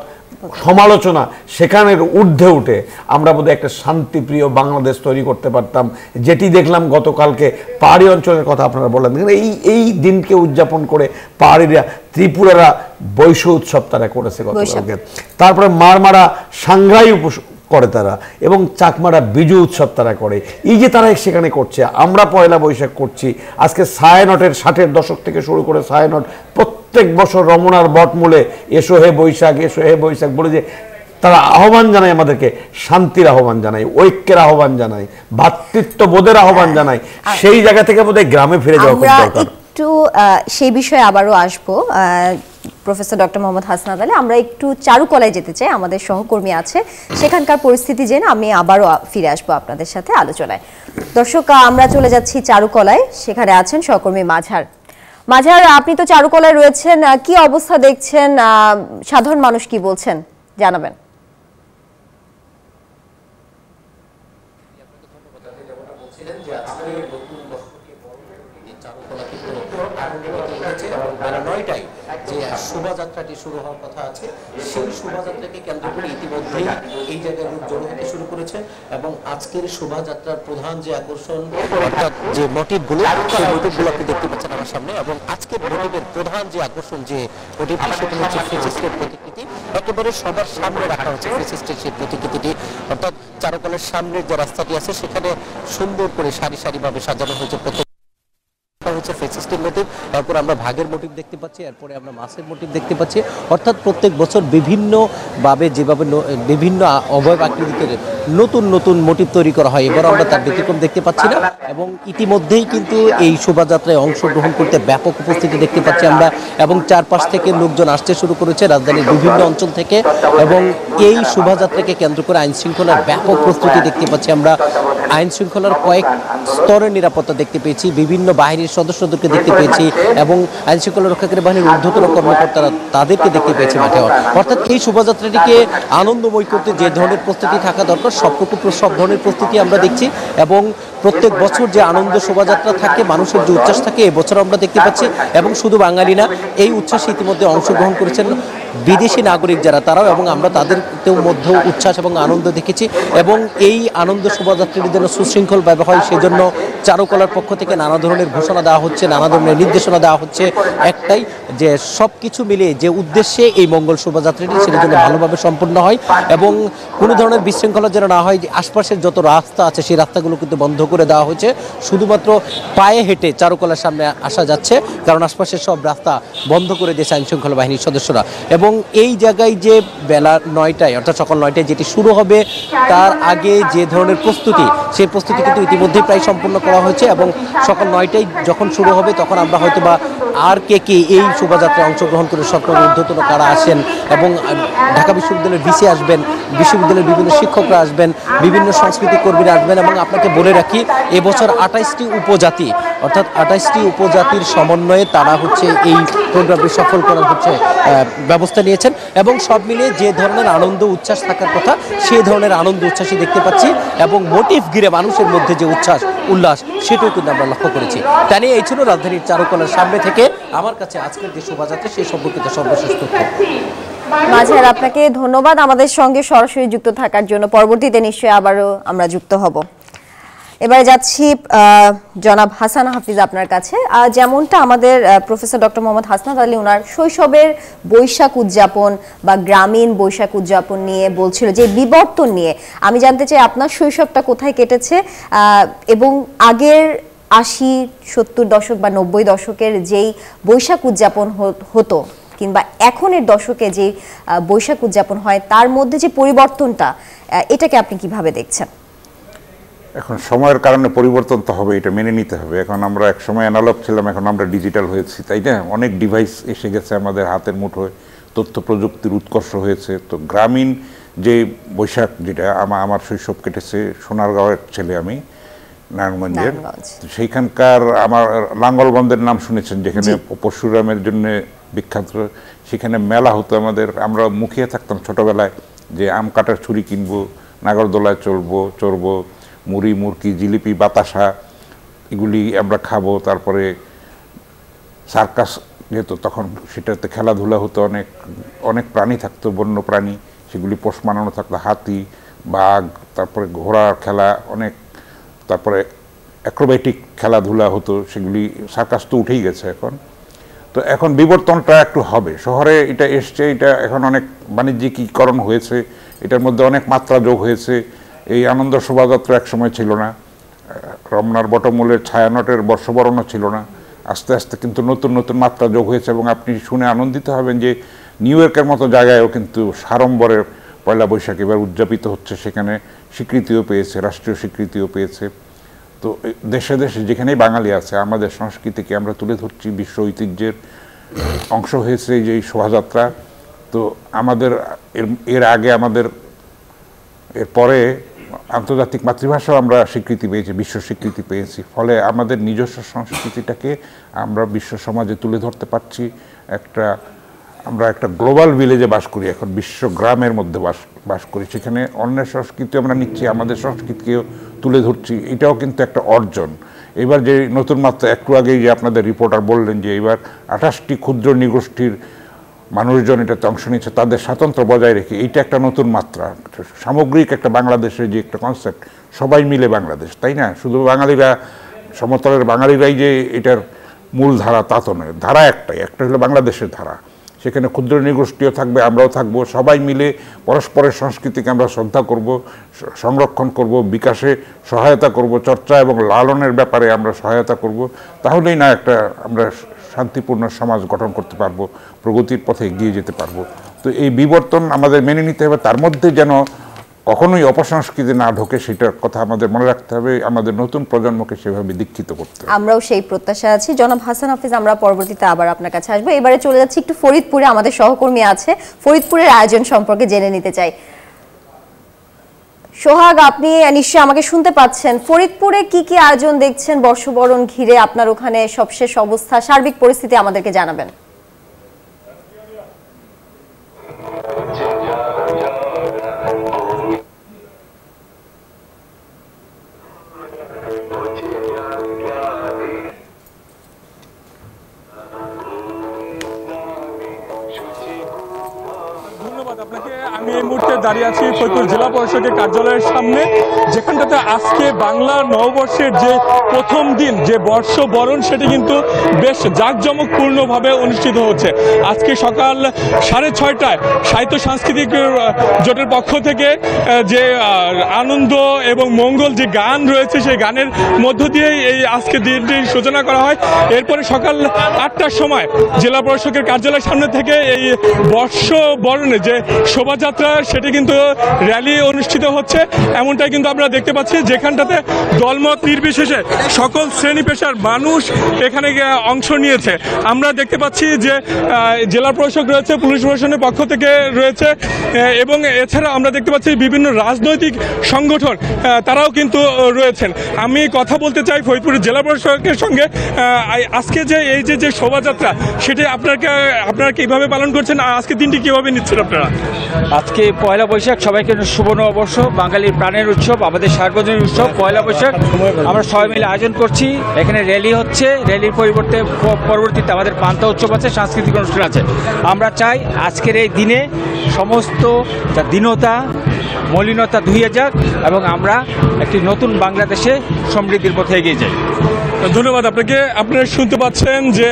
সমালোচনা সেখানের ঊর্ধ্বে উঠে আমরা বোধহয় একটা শান্তিপ্রিয় বাংলাদেশ তৈরি করতে পারতাম, যেটি দেখলাম গতকালকে পাহাড়ি অঞ্চলের কথা আপনারা বললেন। এই দিনকে উদযাপন করে পাহাড়িরা, ত্রিপুরারা বৈশ উৎসব তারা করেছে গতকালকে, তারপরে মারমারা সাংঘাই করে তারা, এবং চাকমারা বিজু উৎসব তারা করে। এই যে তারা সেখানে করছে, আমরা পয়লা বৈশাখ করছি। আজকে ছায়ানটের 60-এর দশক থেকে শুরু করে ছায়ানট প্রত্যেক বছর রমনার বটমূলে এসো হে বৈশাখ, এসো হে বৈশাখ বলে যে তারা আহ্বান জানায়, আমাদেরকে শান্তির আহ্বান জানায়, ঐক্যের আহ্বান জানায়, ভ্রাতৃত্ববোধের আহ্বান জানায়। সেই জায়গা থেকে বোধহয় গ্রামে ফিরে যাওয়া খুব দরকার। একটু সেই বিষয়ে আবারও আসবো প্রফেসর ডক্টর মোহাম্মদ হাসনাত আলী। আমরা একটু চারুকলায় যেতে চাই, আমাদের সহকর্মী আছে, সেখানকার পরিস্থিতি জেনে আমি আবারও ফিরে আসবো আপনাদের সাথে আলোচনায়। দর্শক, আমরা চলে যাচ্ছি চারুকলায়, সেখানে আছেন সহকর্মী মাঝার। মাঝার, আপনি তো চারুকলায় রয়েছেন, কি অবস্থা দেখছেন, সাধারণ মানুষ কি বলছেন জানাবেন। যে শোভাযাত্রাটি শুরু হওয়ার কথা আছে, সেই শোভাযাত্রাকে কেন্দ্র করে ইতিমধ্যেই এই জায়গায় লোক জড়ো হতে শুরু করেছে, এবং আজকের শোভাযাত্রার প্রধান যে আকর্ষণ, অর্থাৎ যে মোটিভগুলো, সেই মোটিভগুলো আপনি দেখতে পাচ্ছেন আমার সামনে। এবং আজকের মোটিভের প্রধান যে আকর্ষণ, যে মোটিভটি, সেটা হচ্ছে ফেসিস্টের প্রতিকৃতি। একেবারে সবার সামনে রাখা হচ্ছে ফেসিস্টের সেই প্রতিকৃতিটি, অর্থাৎ চারুকলার সামনের যে রাস্তাটি আছে সেখানে সুন্দর করে সারি সারিভাবে সাজানো হয়েছে হচ্ছে ফেসিস্টের মোটিভ। এরপর আমরা ভাগের মোটিভ দেখতে পাচ্ছি, এরপরে আমরা মাছের মোটিভ দেখতে পাচ্ছি। অর্থাৎ প্রত্যেক বছর বিভিন্নভাবে যেভাবে বিভিন্ন অবয়ব আকৃতিতে নতুন নতুন মোটিভ তৈরি করা হয়, এবার আমরা তার ব্যতিক্রম দেখতে পাচ্ছি না। এবং ইতিমধ্যেই কিন্তু এই শোভাযাত্রায় অংশগ্রহণ করতে ব্যাপক উপস্থিতি দেখতে পাচ্ছি আমরা, এবং চারপাশ থেকে লোকজন আসতে শুরু করেছে রাজধানীর বিভিন্ন অঞ্চল থেকে। এবং এই শোভাযাত্রাকে কেন্দ্র করে আইন শৃঙ্খলার ব্যাপক প্রস্তুতি দেখতে পাচ্ছি আমরা। আইন শৃঙ্খলার কয়েক স্তরের নিরাপত্তা দেখতে পেয়েছি, বিভিন্ন বাহিনীর সদস্যদেরকে দেখতে পেয়েছি, এবং আইন শৃঙ্খলা রক্ষাকারী বাহিনীর ঊর্ধ্বতন কর্মকর্তারা তাদেরকে দেখতে পেয়েছি মাঠে। অর্থাৎ এই শোভাযাত্রাটিকে আনন্দময় করতে যে ধরনের প্রস্তুতি থাকা দরকার, সব ধরনের প্রস্তুতি আমরা দেখছি। এবং প্রত্যেক বছর যে আনন্দ শোভাযাত্রা থাকে, মানুষের যে উচ্ছ্বাস থাকে, এবছর আমরা দেখতে পাচ্ছি। এবং শুধু বাঙালি না, এই উচ্ছ্বাসে ইতিমধ্যে অংশগ্রহণ করেছেন বিদেশি নাগরিক যারা, তারাও, এবং আমরা তাদেরকেও মধ্যে উচ্ছ্বাস এবং আনন্দ দেখেছি। এবং এই আনন্দ শোভাযাত্রাটি যেন সুশৃঙ্খলভাবে হয়, সেজন্য চারুকলার পক্ষ থেকে নানা ধরনের ঘোষণা দেওয়া হচ্ছে, নানা ধরনের নির্দেশনা দেওয়া হচ্ছে, একটাই যে সব কিছু মিলিয়ে যে উদ্দেশ্যে এই মঙ্গল শোভাযাত্রাটি, সেটা যেন ভালোভাবে সম্পন্ন হয় এবং কোনো ধরনের বিশৃঙ্খলা যেন না হয়। যে আশপাশের যত রাস্তা আছে সেই রাস্তাগুলো কিন্তু বন্ধ করে দেওয়া হয়েছে, শুধুমাত্র পায়ে হেঁটে চারুকলার সামনে আসা যাচ্ছে, কারণ আশপাশের সব রাস্তা বন্ধ করে দিয়েছে আইন শৃঙ্খলা বাহিনীর সদস্যরা। এবং এই জায়গায় যে বেলা 9টায়, অর্থাৎ সকাল 9টায় যেটি শুরু হবে, তার আগে যে ধরনের প্রস্তুতি, সেই প্রস্তুতি কিন্তু ইতিমধ্যেই প্রায় সম্পূর্ণ করা হয়েছে। এবং সকাল 9টায় যখন শুরু হবে, তখন আমরা হয়তো বা আর কে এই শোভাযাত্রায় অংশগ্রহণ করে সরকারের ঊর্ধ্বতন কারা আসেন, এবং ঢাকা বিশ্ববিদ্যালয়ের ভিসি আসবেন, বিশ্ববিদ্যালয়ের বিভিন্ন শিক্ষকরা আসবেন, বিভিন্ন সাংস্কৃতিক কর্মীরা আসবেন। এবং আপনাকে বলে রাখি, এবছর 28টি উপজাতি, অর্থাৎ 28টি উপজাতির সমন্বয়ে তারা হচ্ছে এই প্রোগ্রামটি সফল করার হচ্ছে ব্যবস্থা নিয়েছেন। এবং সব মিলিয়ে যে ধরনের আনন্দ উচ্ছ্বাস থাকার কথা, সেই ধরনের আনন্দ উচ্ছ্বাসই দেখতে পাচ্ছি। এবং মোটিভ ঘিরে মানুষের মধ্যে যে উচ্ছ্বাস উল্লাস, সেটাও কিন্তু আমরা লক্ষ্য করেছি। তাই নিয়ে এই ছিল রাজধানীর চারুকলার সামনে থেকে আমার কাছে আজকের যে শোভাযাত্রা, সেই সম্পর্কিত সর্বশেষ তথ্য। মাঝার, আপনাকে ধন্যবাদ আমাদের সঙ্গে সরাসরি যুক্ত থাকার জন্য। পরবর্তীতে নিশ্চয়ই আবারও আমরা যুক্ত হব। এবারে যাচ্ছি জনাব হাসান হাফিজ আপনার কাছে। যেমনটা আমাদের প্রফেসর ডক্টর মোহাম্মদ হাসনাত আলী ওনার শৈশবের বৈশাখ উদযাপন বা গ্রামীণ বৈশাখ উদযাপন নিয়ে বলছিল, যে বিবর্তন নিয়ে, আমি জানতে চাই আপনার শৈশবটা কোথায় কেটেছে, এবং আগের 80, 70 দশক বা 90 দশকের যেই বৈশাখ উদযাপন হতো, কিংবা এখনের দশকে যে বৈশাখ উদযাপন হয়, তার মধ্যে যে পরিবর্তনটা, এটাকে আপনি কিভাবে দেখছেন? এখন সময়ের কারণে পরিবর্তন তো হবে, এটা মেনে নিতে হবে। এখন আমরা এক সময় অ্যানালগ ছিলাম, এখন আমরা ডিজিটাল হয়েছি, তাই না? অনেক ডিভাইস এসে গেছে আমাদের হাতের মুঠোয়, তথ্য প্রযুক্তির উৎকর্ষ হয়েছে। তো গ্রামীণ যে বৈশাখ, যেটা আমার শৈশব কেটেছে সোনারগাঁওয়ের ছেলে আমি, নারায়ণগঞ্জের, সেইখানকার আমার লাঙ্গলবন্দের নাম শুনেছেন, যেখানে পরশুরামের জন্য বিখ্যাত। সেখানে মেলা হতো আমাদের, আমরা মুখিয়ে থাকতাম ছোটবেলায় যে আম কাটার ছুরি কিনবো, নাগরদোলায় চড়বো, মুড়ি, মুরকি, জিলিপি, বাতাসা, এগুলি আমরা খাবো। তারপরে সার্কাস যেত তখন, সেটাতে খেলাধুলা হতো, অনেক প্রাণী থাকতো, বন্য প্রাণী, সেগুলি পোষ মানানো থাকলো, হাতি, বাঘ, তারপরে ঘোড়ার খেলা, অনেক, তারপরে অ্যাক্রোবেটিক খেলাধুলা হতো, সেগুলি সার্কাস তো উঠেই গেছে এখন। তো এখন বিবর্তনটা একটু হবে, শহরে এটা এসছে, এটা এখন অনেক বাণিজ্যিকীকরণ হয়েছে, এটার মধ্যে অনেক মাত্রা যোগ হয়েছে। এই আনন্দ শোভাযাত্রা একসময় ছিল না, রমনার বটমূলের ছায়ানটের বর্ষবরণও ছিল না, আস্তে আস্তে কিন্তু নতুন নতুন মাত্রা যোগ হয়েছে। এবং আপনি শুনে আনন্দিত হবেন যে নিউ ইয়র্কের মতো জায়গায়ও কিন্তু সাড়ম্বরের পয়লা বৈশাখ এবার উদযাপিত হচ্ছে, সেখানে স্বীকৃতিও পেয়েছে, রাষ্ট্রীয় স্বীকৃতিও পেয়েছে। তো দেশে দেশে যেখানেই বাঙালি আছে, আমাদের সংস্কৃতিকে আমরা তুলে ধরছি, বিশ্ব ঐতিহ্যের অংশ হয়েছে এই যে শোভাযাত্রা। তো আমাদের এর আগে আমাদের এরপরে আন্তর্জাতিক মাতৃভাষাও আমরা স্বীকৃতি পেয়েছি, বিশ্ব স্বীকৃতি পেয়েছি। ফলে আমাদের নিজস্ব সংস্কৃতিটাকে আমরা বিশ্ব সমাজে তুলে ধরতে পারছি। আমরা একটা গ্লোবাল ভিলেজে বাস করি, এখন বিশ্ব গ্রামের মধ্যে বাস করি, সেখানে অন্যের সংস্কৃতি আমরা নিচ্ছি, আমাদের সংস্কৃতিকেও তুলে ধরছি, এটাও কিন্তু একটা অর্জন। এবার যে নতুন মাত্রা, একটু আগেই যে আপনাদের রিপোর্টার বললেন যে এবার 28টি ক্ষুদ্র নৃগোষ্ঠীর মানুষজন এটাতে অংশ নিচ্ছে, তাদের স্বাতন্ত্র্য বজায় রেখে, এইটা একটা নতুন মাত্রা, সামগ্রিক একটা বাংলাদেশের যে একটা কনসেপ্ট, সবাই মিলে বাংলাদেশ, তাই না? শুধু বাঙালিরা, সমতলের বাঙালিরাই যে এটার মূল ধারা তা তো নয়, ধারা একটা হলো বাংলাদেশের ধারা, সেখানে ক্ষুদ্র নৃগোষ্ঠীও থাকবে, আমরাও থাকবো, সবাই মিলে পরস্পরের সংস্কৃতিকে আমরা শ্রদ্ধা করব, সংরক্ষণ করব, বিকাশে সহায়তা করব, চর্চা এবং লালনের ব্যাপারে আমরা সহায়তা করব। তাহলেই না একটা আমরা শান্তিপূর্ণ সমাজ গঠন করতে পারবো, প্রগতির পথে এগিয়ে যেতে পারবো। তো এই বিবর্তন আমাদের মেনে নিতে হবে, তার মধ্যে যেন কখনোই অপসংস্কৃতি না ঢোকে, সেটার কথা আমাদের মনে রাখতে হবে, আমাদের নতুন প্রজন্মকে সেভাবে দীক্ষিত করতে হবে। আমরাও সেই প্রত্যাশা আছি। জনাব হাসান হাফিজ, আমরা পরবর্তীতে আবার আপনার কাছে আসবো। এবারে চলে যাচ্ছি একটু ফরিদপুরে, আমাদের সহকর্মী আছে, ফরিদপুরের আয়োজন সম্পর্কে জেনে নিতে চাই। সোহাগ, আপনি নিশ্চয়ই আমাকে শুনতে পাচ্ছেন। ফরিদপুরে কি কি আয়োজন দেখছেন বর্ষবরণ ঘিরে? আপনার ওখানে সবশেষ অবস্থা, সার্বিক পরিস্থিতি আমাদেরকে জানাবেন। আমি এই মুহূর্তে দাঁড়িয়ে আছি ফরিদপুর জেলা পরিষদের কার্যালয়ের সামনে, যেখানটাতে আজকে বাংলা নববর্ষের যে প্রথম দিন, যে বর্ষবরণ, সেটি কিন্তু বেশ জাঁকজমকপূর্ণভাবে অনুষ্ঠিত হচ্ছে। আজকে সকাল 6:30টায় সাহিত্য সাংস্কৃতিক জোটের পক্ষ থেকে যে আনন্দ এবং মঙ্গল যে গান রয়েছে, সেই গানের মধ্য দিয়েই এই আজকে দিনটির সূচনা করা হয়। এরপরে সকাল 8টার সময় জেলা পরিষদের কার্যালয়ের সামনে থেকে এই বর্ষবরণে যে শোভাযাত্রা, সেটি কিন্তু র্যালি অনুষ্ঠিত হচ্ছে, এমনটাই কিন্তু আমরা দেখতে পাচ্ছি, যেখানটাতে দলমত নির্বিশেষে সকল শ্রেণী পেশার মানুষ এখানে অংশ নিয়েছে। আমরা দেখতে পাচ্ছি যে জেলা প্রশাসক রয়েছে, পুলিশ প্রশাসনের পক্ষ থেকে রয়েছে, এবং এছাড়া আমরা দেখতে পাচ্ছি বিভিন্ন রাজনৈতিক সংগঠন তারাও কিন্তু রয়েছেন। আমি কথা বলতে চাই ফরিদপুরের জেলা প্রশাসকের সঙ্গে। আজকে যে এই যে শোভাযাত্রা, সেটি আপনারা কিভাবে পালন করছেন, আজকে দিনটি কিভাবে নিচ্ছেন আপনারা? আজকে পয়লা বৈশাখ, সবাইকে শুভ নববর্ষ, বাঙালির প্রাণের উৎসব, আমাদের সার্বজনীন উৎসব পয়লা বৈশাখ। আমরা সবাই মিলে আয়োজন করছি, এখানে র্যালি হচ্ছে, র্যালির পরবর্তীতে আমাদের পান্তা উৎসব আছে, সাংস্কৃতিক অনুষ্ঠান আছে। আমরা চাই আজকের এই দিনে সমস্ত দীনতা, মলিনতা ধুয়ে যাক এবং আমরা একটি নতুন বাংলাদেশে সমৃদ্ধির পথে এগিয়ে যাই। ধন্যবাদ আপনাকে। আপনারা শুনতে পাচ্ছেন যে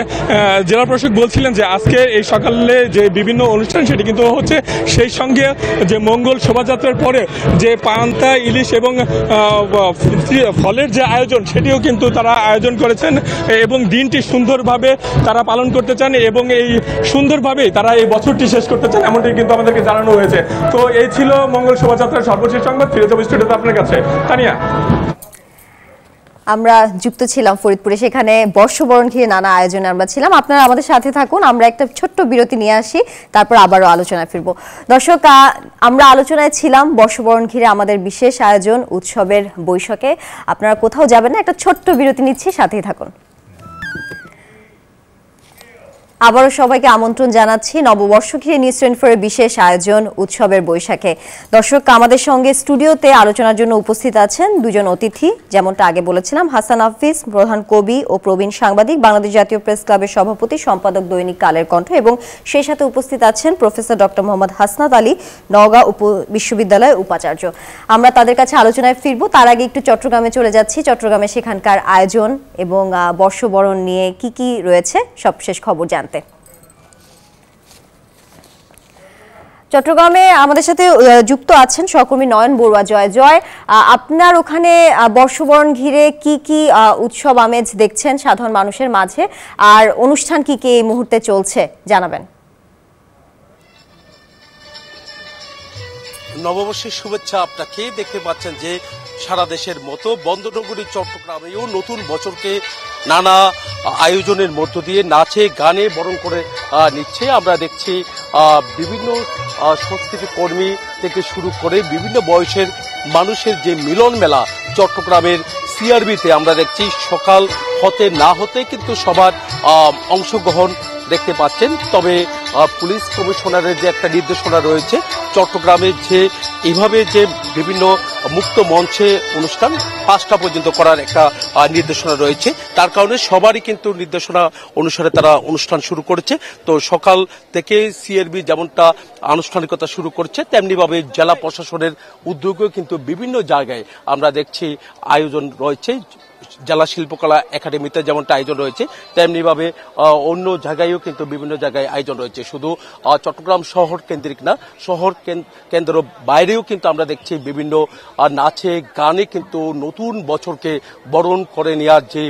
জেলা প্রশাসক বলছিলেন যে আজকে এই সকালে যে বিভিন্ন অনুষ্ঠান, সেটি কিন্তু হচ্ছে, সেই সঙ্গে যে মঙ্গল শোভাযাত্রার পরে যে পান্তা, ইলিশ এবং ফলের যে আয়োজন, সেটিও কিন্তু তারা আয়োজন করেছেন এবং দিনটি সুন্দরভাবে তারা পালন করতে চান এবং এই সুন্দরভাবেই তারা এই বছরটি শেষ করতে চান, এমনটি কিন্তু আমাদেরকে জানানো হয়েছে। তো এই ছিল মঙ্গল শোভাযাত্রার সর্বশেষ সংবাদ। ফিরে যাবো স্টুডিওতে আপনার কাছে। তানিয়া, আমরা যুক্ত ছিলাম ফরিদপুরে, সেখানে বর্ষবরণ ঘিরে নানা আয়োজনে আমরা ছিলাম। আপনারা আমাদের সাথে থাকুন, আমরা একটা ছোট্ট বিরতি নিয়ে আসি, তারপর আবারও আলোচনায় ফিরবো। দর্শক, আমরা আলোচনায় ছিলাম বর্ষবরণ ঘিরে আমাদের বিশেষ আয়োজন উৎসবের বৈশাখে। আপনারা কোথাও যাবেন না, একটা ছোট্ট বিরতি নিচ্ছি, সাথেই থাকুন। আবারও সবাইকে আমন্ত্রণ জানাচ্ছি নববর্ষ ঘিরে নিউজ 24 এর বিশেষ আয়োজন উৎসবের বৈশাখে। দর্শক, আমাদের সঙ্গে স্টুডিওতে আলোচনার জন্য উপস্থিত আছেন দুজন অতিথি। যেমনটা আগে বলেছিলাম, হাসান হাফিজ, প্রধান কবি ও প্রবীণ সাংবাদিক, বাংলাদেশ জাতীয় প্রেস ক্লাবের সভাপতি, সম্পাদক দৈনিক কালের কণ্ঠ, এবং সেই সাথে উপস্থিত আছেন প্রফেসর ডক্টর মোহাম্মদ হাসনাত আলী, নওগাঁ বিশ্ববিদ্যালয়ের উপাচার্য। আমরা তাদের কাছে আলোচনায় ফিরবো। তার আগে একটু চট্টগ্রামে চলে যাচ্ছি। চট্টগ্রামে সেখানকার আয়োজন এবং বর্ষবরণ নিয়ে কি কি রয়েছে সবশেষ খবর জানতে। চট্টগ্রামে আমাদের সাথে যুক্ত আছেন সহকর্মী নয়ন বড়ুয়া। জয়, আপনার ওখানে বর্ষবরণ ঘিরে কি কি উৎসব আমেজ দেখছেন সাধারণ মানুষের মাঝে, আর অনুষ্ঠান কি কি এই মুহূর্তে চলছে জানাবেন। নববর্ষের শুভেচ্ছা আপনাকে। দেখতে পাচ্ছেন যে সারা দেশের মতো বন্দরনগরী চট্টগ্রামেও নতুন বছরকে নানা আয়োজনের মধ্য দিয়ে নাচে গানে বরণ করে নিচ্ছে। আমরা দেখছি বিভিন্ন সংস্কৃতি কর্মী থেকে শুরু করে বিভিন্ন বয়সের মানুষের যে মিলন মেলা চট্টগ্রামের সিআরবিতে আমরা দেখছি সকাল হতে না হতে কিন্তু সবার অংশগ্রহণ দেখতে পাচ্ছেন। তবে পুলিশ কমিশনারের যে একটা নির্দেশনা রয়েছে চট্টগ্রামের যে এইভাবে যে বিভিন্ন মুক্ত মঞ্চে অনুষ্ঠান 5টা পর্যন্ত করার একটা নির্দেশনা রয়েছে, তার কারণে সবারই কিন্তু নির্দেশনা অনুসারে তারা অনুষ্ঠান শুরু করেছে। তো সকাল থেকে সিআরবি যেমনটা আনুষ্ঠানিকতা শুরু করছে, তেমনিভাবে জেলা প্রশাসনের উদ্যোগেও কিন্তু বিভিন্ন জায়গায় আমরা দেখছি আয়োজন রয়েছে। জেলা শিল্পকলা একাডেমিতে যেমনটা আয়োজন রয়েছে, তেমনিভাবে অন্য জায়গায়ও কিন্তু বিভিন্ন জায়গায় আয়োজন রয়েছে। শুধু চট্টগ্রাম শহর কেন্দ্রিক না, শহর কেন্দ্র বাইরেও কিন্তু আমরা দেখছি বিভিন্ন নাচে গানে কিন্তু নতুন বছরকে বরণ করে নেওয়ার যে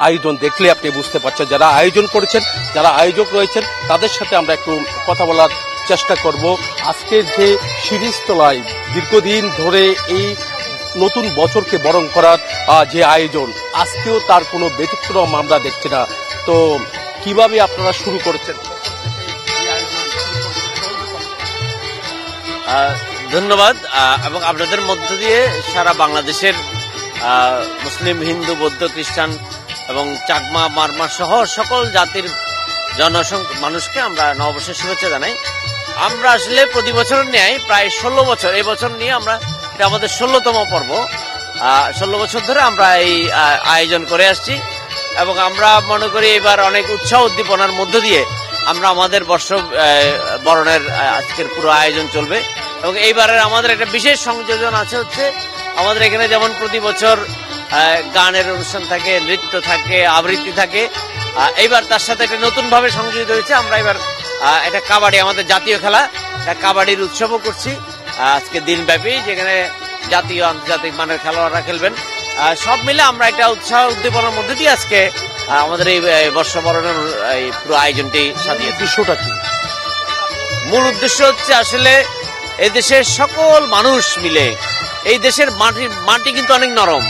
আয়োজন দেখলে আপনি বুঝতে পারছেন। যারা আয়োজন করেছেন, যারা আয়োজক রয়েছেন, তাদের সাথে আমরা একটু কথা বলার চেষ্টা করব। আজকের যে শিরিষতলায় দীর্ঘদিন ধরে এই নতুন বছরকে বরণ করার যে আয়োজন, আজকেও তার কোনো ব্যতিক্রম আমরা দেখছি না। তো কিভাবে আপনারা শুরু করেছেন? ধন্যবাদ। এবং আপনাদের মধ্য দিয়ে সারা বাংলাদেশের মুসলিম, হিন্দু, বৌদ্ধ, খ্রিস্টান এবং চাকমা, মারমা সহ সকল জাতির মানুষকে আমরা নববর্ষের শুভেচ্ছা জানাই। আমরা আসলে প্রতি বছর ন্যায় প্রায় 16 বছর, এই বছর নিয়ে আমরা এটা আমাদের 16তম পর্ব। 16 বছর ধরে আমরা এই আয়োজন করে আসছি এবং আমরা মনে করি এবার অনেক উৎসাহ উদ্দীপনার মধ্য দিয়ে আমরা আমাদের বর্ষ বরণের আজকের পুরো আয়োজন চলবে। এবং এইবারের আমাদের একটা বিশেষ সংযোজন আছে, হচ্ছে আমাদের এখানে যেমন প্রতি বছর গানের অনুষ্ঠান থাকে, নৃত্য থাকে, আবৃত্তি থাকে, এইবার তার সাথে একটা নতুনভাবে সংযোজিত হয়েছে। আমরা এবার এটা কাবাডি, আমাদের জাতীয় খেলা, এটা কাবাডির উৎসবও করছি আজকে দিনব্যাপী, যেখানে জাতীয় আন্তর্জাতিক মানের খেলোয়াড়রা খেলবেন। সব মিলে আমরা একটা উৎসাহ উদ্দীপনার মধ্যে দিয়ে আজকে আমাদের এই বর্ষবরণের এই পুরো আয়োজনটি সাজিয়ে। বিষয়টা কি? মূল উদ্দেশ্য হচ্ছে আসলে এই দেশের সকল মানুষ মিলে, এই দেশের মাটি কিন্তু অনেক নরম,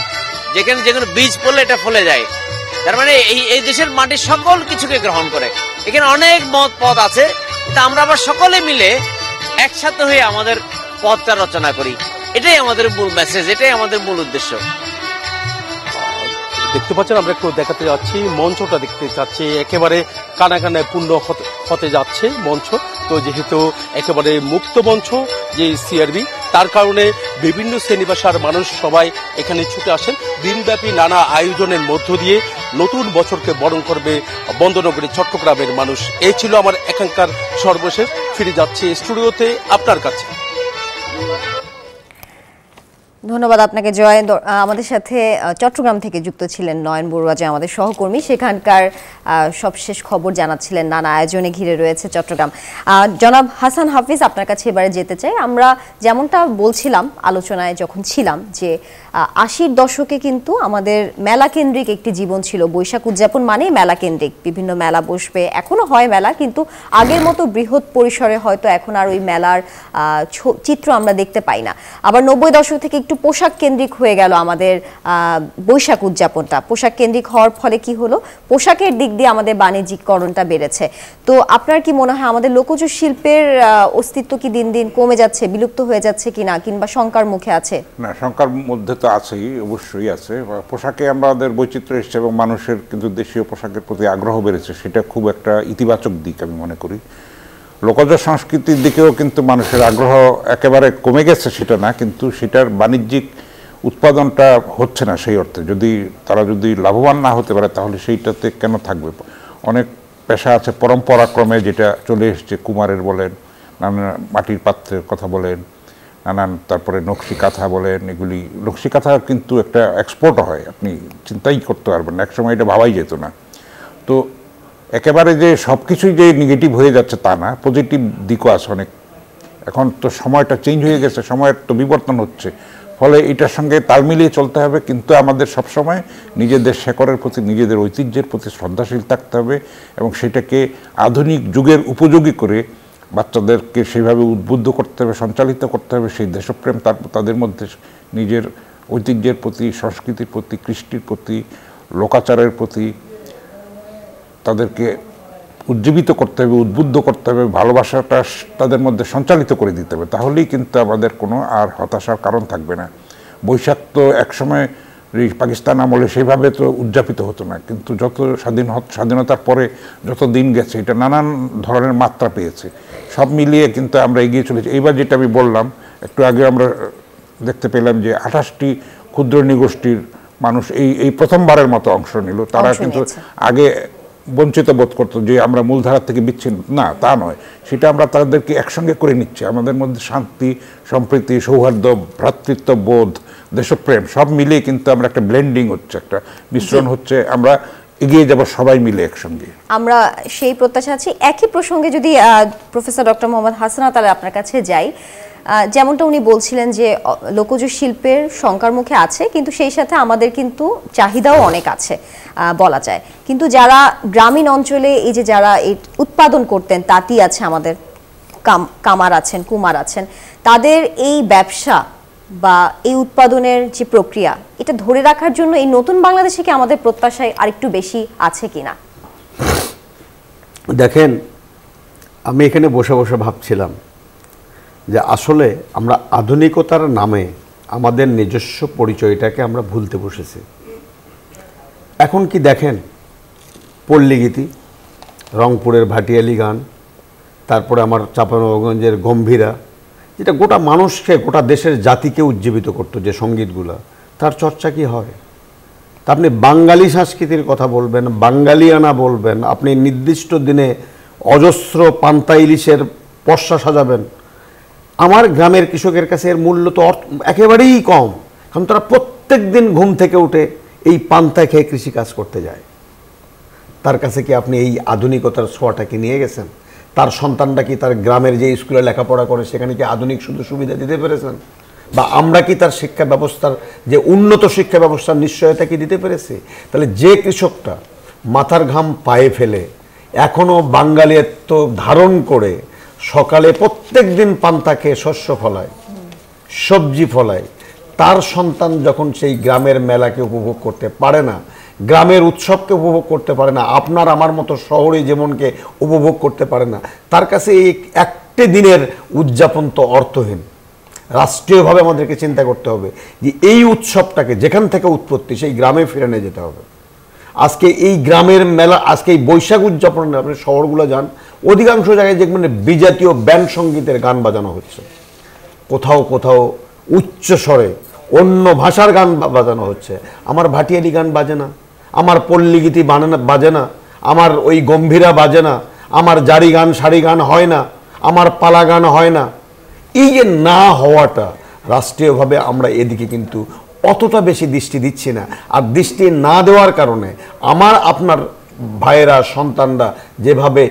যেখানে বীজ পড়লে এটা ফলে যায়। তার মানে এই দেশের মাটি সকল কিছুকে গ্রহণ করে। এখানে অনেক মত পথ আছে, তা আমরা আবার সকলে মিলে একসাথে হয়ে আমাদের পথটা রচনা করি। এটাই আমাদের মূল মেসেজ, এটাই আমাদের মূল উদ্দেশ্য। দেখতে পাচ্ছেন, আমরা একটু দেখাতে যাচ্ছি, মঞ্চটা দেখতে যাচ্ছি, একেবারে কানায় পূর্ণ হতে যাচ্ছে মঞ্চ। তো যেহেতু একেবারে মুক্ত মঞ্চ যে সিআরবি, তার কারণে বিভিন্ন শ্রেণী পেশার মানুষ সবাই এখানে ছুটে আসেন। দিনব্যাপী নানা আয়োজনের মধ্য দিয়ে নতুন বছরকে বরণ করবে বন্দরনগরী চট্টগ্রামের মানুষ। এই ছিল আমার এখানকার সর্বশেষ। ফিরে যাচ্ছি স্টুডিওতে আপনার কাছে। ধন্যবাদ আপনাকে জয়। আমাদের সাথে চট্টগ্রাম থেকে যুক্ত ছিলেন নয়ন বড়ুয়া, যে আমাদের সহকর্মী, সেখানকার সবশেষ খবর জানাচ্ছিলেন। নানা আয়োজনে ঘিরে রয়েছে চট্টগ্রাম। জনাব হাসান হাফিজ, আপনার কাছে এবারে যেতে চাই। আমরা যেমনটা বলছিলাম আলোচনায় যখন ছিলাম, যে 80-র দশকে কিন্তু আমাদের মেলা কেন্দ্রিক একটি জীবন ছিল। বৈশাখ উদযাপন মানেই মেলা কেন্দ্রিক, বিভিন্ন মেলা বসবে, এখনো হয় মেলা, কিন্তু আগের মতো বৃহৎ পরিসরে হয়তো এখন আর ওই মেলার চিত্র আমরা দেখতে পাই না। আবার 90 দশক থেকে একটু পোশাক কেন্দ্রিক হয়ে গেল আমাদের বৈশাখ উদযাপনটা। পোশাক কেন্দ্রিক হওয়ার ফলে কি হলো, পোশাকের দিক দিয়ে আমাদের বাণিজ্যিকরণটা বেড়েছে। তো আপনার কি মনে হয় আমাদের লোকজ শিল্পের অস্তিত্ব কি দিন দিন কমে যাচ্ছে, বিলুপ্ত হয়ে যাচ্ছে কিনা, কিংবা শঙ্কার মুখে আছে? না, শঙ্কার মধ্যে তো আছেই, অবশ্যই আছে। পোশাকে আমাদের বৈচিত্র্য এসছে এবং মানুষের কিন্তু দেশীয় পোশাকের প্রতি আগ্রহ বেড়েছে, সেটা খুব একটা ইতিবাচক দিক আমি মনে করি। লোকজ সংস্কৃতির দিকেও কিন্তু মানুষের আগ্রহ একেবারে কমে গেছে সেটা না, কিন্তু সেটার বাণিজ্যিক উৎপাদনটা হচ্ছে না সেই অর্থে। তারা যদি লাভবান না হতে পারে তাহলে সেইটাতে কেন থাকবে? অনেক পেশা আছে পরম্পরাক্রমে যেটা চলে এসছে, কুমারের বলেন, নানান মাটির পাত্রের কথা বলেন, নানান তারপরে নকশি কাঁথা বলেন, এগুলি নকশি কাঁথা কিন্তু একটা এক্সপোর্টও হয়, আপনি চিন্তাই করতে পারবেন না, একসময় এটা ভাবাই যেত না। তো একেবারে যে সব কিছুই যে নেগেটিভ হয়ে যাচ্ছে তা না, পজিটিভ দিকও আছে অনেক। এখন তো সময়টা চেঞ্জ হয়ে গেছে, সময়ের তো বিবর্তন হচ্ছে, ফলে এটার সঙ্গে তাল মিলিয়ে চলতে হবে। কিন্তু আমাদের সবসময় নিজেদের শেকড়ের প্রতি, নিজেদের ঐতিহ্যের প্রতি শ্রদ্ধাশীল থাকতে হবে এবং সেটাকে আধুনিক যুগের উপযোগী করে বাচ্চাদেরকে সেইভাবে উদ্বুদ্ধ করতে হবে, সঞ্চালিত করতে হবে। সেই দেশপ্রেম তাদের মধ্যে নিজের ঐতিহ্যের প্রতি, সংস্কৃতির প্রতি, কৃষ্টির প্রতি, লোকাচারের প্রতি তাদেরকে উজ্জীবিত করতে হবে, উদ্বুদ্ধ করতে হবে, ভালোবাসাটা তাদের মধ্যে সঞ্চালিত করে দিতে হবে। তাহলেই কিন্তু আমাদের কোনো আর হতাশার কারণ থাকবে না। বৈশাখ তো একসময় পাকিস্তান আমলে সেইভাবে তো উদযাপিত হতো না, কিন্তু যত স্বাধীনতার পরে যত দিন গেছে এটা নানান ধরনের মাত্রা পেয়েছে। সব মিলিয়ে কিন্তু আমরা এগিয়ে চলেছি। এইবার যেটা আমি বললাম একটু আগে, আমরা দেখতে পেলাম যে 28টি ক্ষুদ্র নৃগোষ্ঠীর মানুষ এই প্রথমবারের মতো অংশ নিল। তারা কিন্তু আগে বঞ্চিত বোধ করতো যে আমরা মূলধারা থেকে বিচ্ছিন্ন, না তা নয়, সেটা আমরা তাদেরকে একসঙ্গে করে নিচ্ছি। আমাদের মধ্যে শান্তি, সম্প্রীতি, সৌহার্দ্য, ভ্রাতৃত্ববোধ, দেশপ্রেম সব মিলিয়ে কিন্তু আমরা একটা ব্লেন্ডিং হচ্ছে, একটা মিশ্রণ হচ্ছে, আমরা এগিয়ে যাব সবাই মিলে একসঙ্গে। আমরা সেই প্রত্যাশা আছি। একই প্রসঙ্গে যদি প্রফেসর ডক্টর মোহাম্মদ হাসান তাহলে আপনার কাছে যাই, যেমনটা উনি বলছিলেন যে লোকজ শিল্পের শঙ্কার মুখে আছে, কিন্তু সেই সাথে আমাদের কিন্তু চাহিদাও অনেক আছে বলা যায়। কিন্তু যারা গ্রামীণ অঞ্চলে এই যে যারা এই উৎপাদন করতেন, তাঁতি আছে, আমাদের কামার আছেন, কুমার আছেন, তাদের এই ব্যবসা বা এই উৎপাদনের যে প্রক্রিয়া, এটা ধরে রাখার জন্য এই নতুন বাংলাদেশে কি আমাদের প্রত্যাশায় আরেকটু বেশি আছে কিনা? দেখেন, আমি এখানে বসে বসে ভাবছিলাম যে আসলে আমরা আধুনিকতার নামে আমাদের নিজস্ব পরিচয়টাকে আমরা ভুলতে বসেছি। এখন কি দেখেন, পল্লীগীতি, রংপুরের ভাটিয়ালি গান, তারপরে আমার চাঁপাইনবাবগঞ্জের গম্ভীরা, যেটা গোটা মানুষকে, গোটা দেশের জাতিকে উজ্জীবিত করতো যে সঙ্গীতগুলা, তার চর্চা কি হয়? তা আপনি বাঙালি সংস্কৃতির কথা বলবেন, বাঙালিয়ানা বলবেন, আপনি নির্দিষ্ট দিনে অজস্র পান্তা ইলিশের পসরা সাজাবেন। আমার গ্রামের কৃষকের কাছে এর মূল্য তো একেবারেই কম, কারণ তারা প্রত্যেক দিন ঘুম থেকে উঠে এই পান্তা খেয়ে কৃষিকাজ করতে যায়। তার কাছে কি আপনি এই আধুনিকতার ছোঁয়াটা কি নিয়ে গেছেন? তার সন্তানটা কি তার গ্রামের যে স্কুলে লেখাপড়া করে সেখানে কি আধুনিক সুবিধা দিতে পেরেছেন? বা আমরা কি তার শিক্ষা ব্যবস্থার যে উন্নত শিক্ষা ব্যবস্থার নিশ্চয়তা কি দিতে পেরেছি? তাহলে যে কৃষকটা মাথার ঘাম পায়ে ফেলে এখনও বাঙালিত্ব ধারণ করে সকালে প্রত্যেক দিন পান্তা খেয়ে শস্য ফলায়, সবজি ফলায়, তার সন্তান যখন সেই গ্রামের মেলাকে উপভোগ করতে পারে না, গ্রামের উৎসবকে উপভোগ করতে পারে না, আপনার আমার মতো শহরে যেমনকে উপভোগ করতে পারে না, তার কাছে এই একটি দিনের উদযাপন তো অর্থহীন। রাষ্ট্রীয়ভাবে আমাদেরকে চিন্তা করতে হবে যে এই উৎসবটাকে যেখান থেকে উৎপত্তি সেই গ্রামে ফিরে নিয়ে যেতে হবে। আজকে এই গ্রামের মেলা, আজকে এই বৈশাখ উদযাপনে আপনি শহরগুলো যান, অধিকাংশ জায়গায় যেখানে বিজাতীয় ব্যান্ড সঙ্গীতের গান বাজানো হচ্ছে, কোথাও কোথাও উচ্চ স্বরে অন্য ভাষার গান বাজানো হচ্ছে। আমার ভাটিয়ালি গান বাজে না, আমার পল্লীগীতি বাজে না, আমার ওই গম্ভীরা বাজে না, আমার জারি গান সারি গান হয় না, আমার পালা গান হয় না। এই যে না হওয়াটা, রাষ্ট্রীয়ভাবে আমরা এদিকে কিন্তু অতটা বেশি দৃষ্টি দিচ্ছি না। আর দৃষ্টি না দেওয়ার কারণে আমার আপনার ভাইয়েরা, সন্তানরা যেভাবে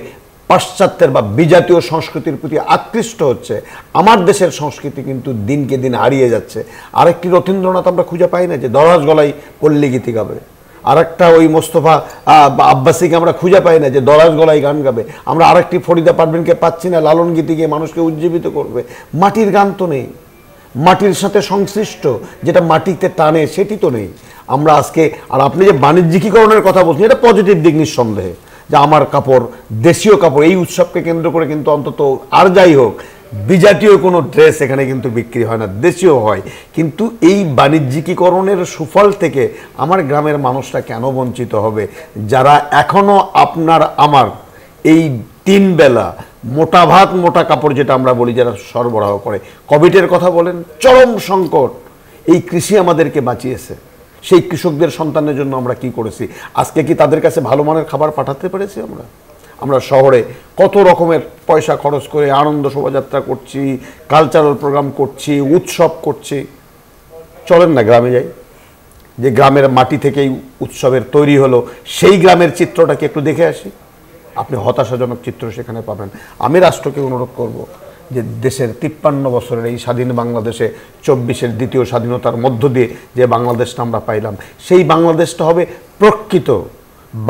পাশ্চাত্যের বা বিজাতীয় সংস্কৃতির প্রতি আকৃষ্ট হচ্ছে, আমার দেশের সংস্কৃতি কিন্তু দিনকে দিন হারিয়ে যাচ্ছে। আরেকটি রথীন্দ্রনাথ আমরা খুঁজে পাই না যে দরাজ গলায় পল্লীগীতি গাবে, আরেকটা ওই মোস্তফা আব্বাসীকে আমরা খুঁজে পাই না যে দরাজ গলায় গান গাবে, আমরা আরেকটি ফরিদা পারভিনকে পাচ্ছি না লালন গীতি গিয়ে মানুষকে উজ্জীবিত করবে। মাটির গান তো নেই, মাটির সাথে সংশ্লিষ্ট, যেটা মাটিতে টানে, সেটি তো নেই। আমরা আজকে, আর আপনি যে বাণিজ্যিকীকরণের কথা বলছেন, এটা পজিটিভ দিক নিঃসন্দেহে, যে আমার কাপড়, দেশীয় কাপড়, এই উৎসবকে কেন্দ্র করে কিন্তু অন্তত আর যাই হোক বিজাতীয় কোনো ড্রেস এখানে কিন্তু বিক্রি হয় না, দেশীয় হয়। কিন্তু এই বাণিজ্যিকীকরণের সুফল থেকে আমার গ্রামের মানুষরা কেন বঞ্চিত হবে, যারা এখনো আপনার আমার এই 3 বেলা মোটা ভাত মোটা কাপড় যেটা আমরা বলি, যারা সরবরাহ করে। কোভিডের কথা বলেন, চরম সংকট, এই কৃষি আমাদেরকে বাঁচিয়েছে। সেই কৃষকদের সন্তানের জন্য আমরা কি করেছি? আজকে কি তাদের কাছে ভালো মানের খাবার পাঠাতে পেরেছি? আমরা শহরে কত রকমের পয়সা খরচ করে আনন্দ শোভাযাত্রা করছি, কালচারাল প্রোগ্রাম করছি, উৎসব করছি। চলেন না গ্রামে যাই, যে গ্রামের মাটি থেকেই উৎসবের তৈরি হলো, সেই গ্রামের চিত্রটাকে একটু দেখে আসি। আপনি হতাশাজনক চিত্র সেখানে পাবেন। আমি রাষ্ট্রকে অনুরোধ করব যে দেশের 53 বছরের এই স্বাধীন বাংলাদেশে 24-এর দ্বিতীয় স্বাধীনতার মধ্য দিয়ে যে বাংলাদেশটা আমরা পাইলাম, সেই বাংলাদেশটা হবে প্রকৃত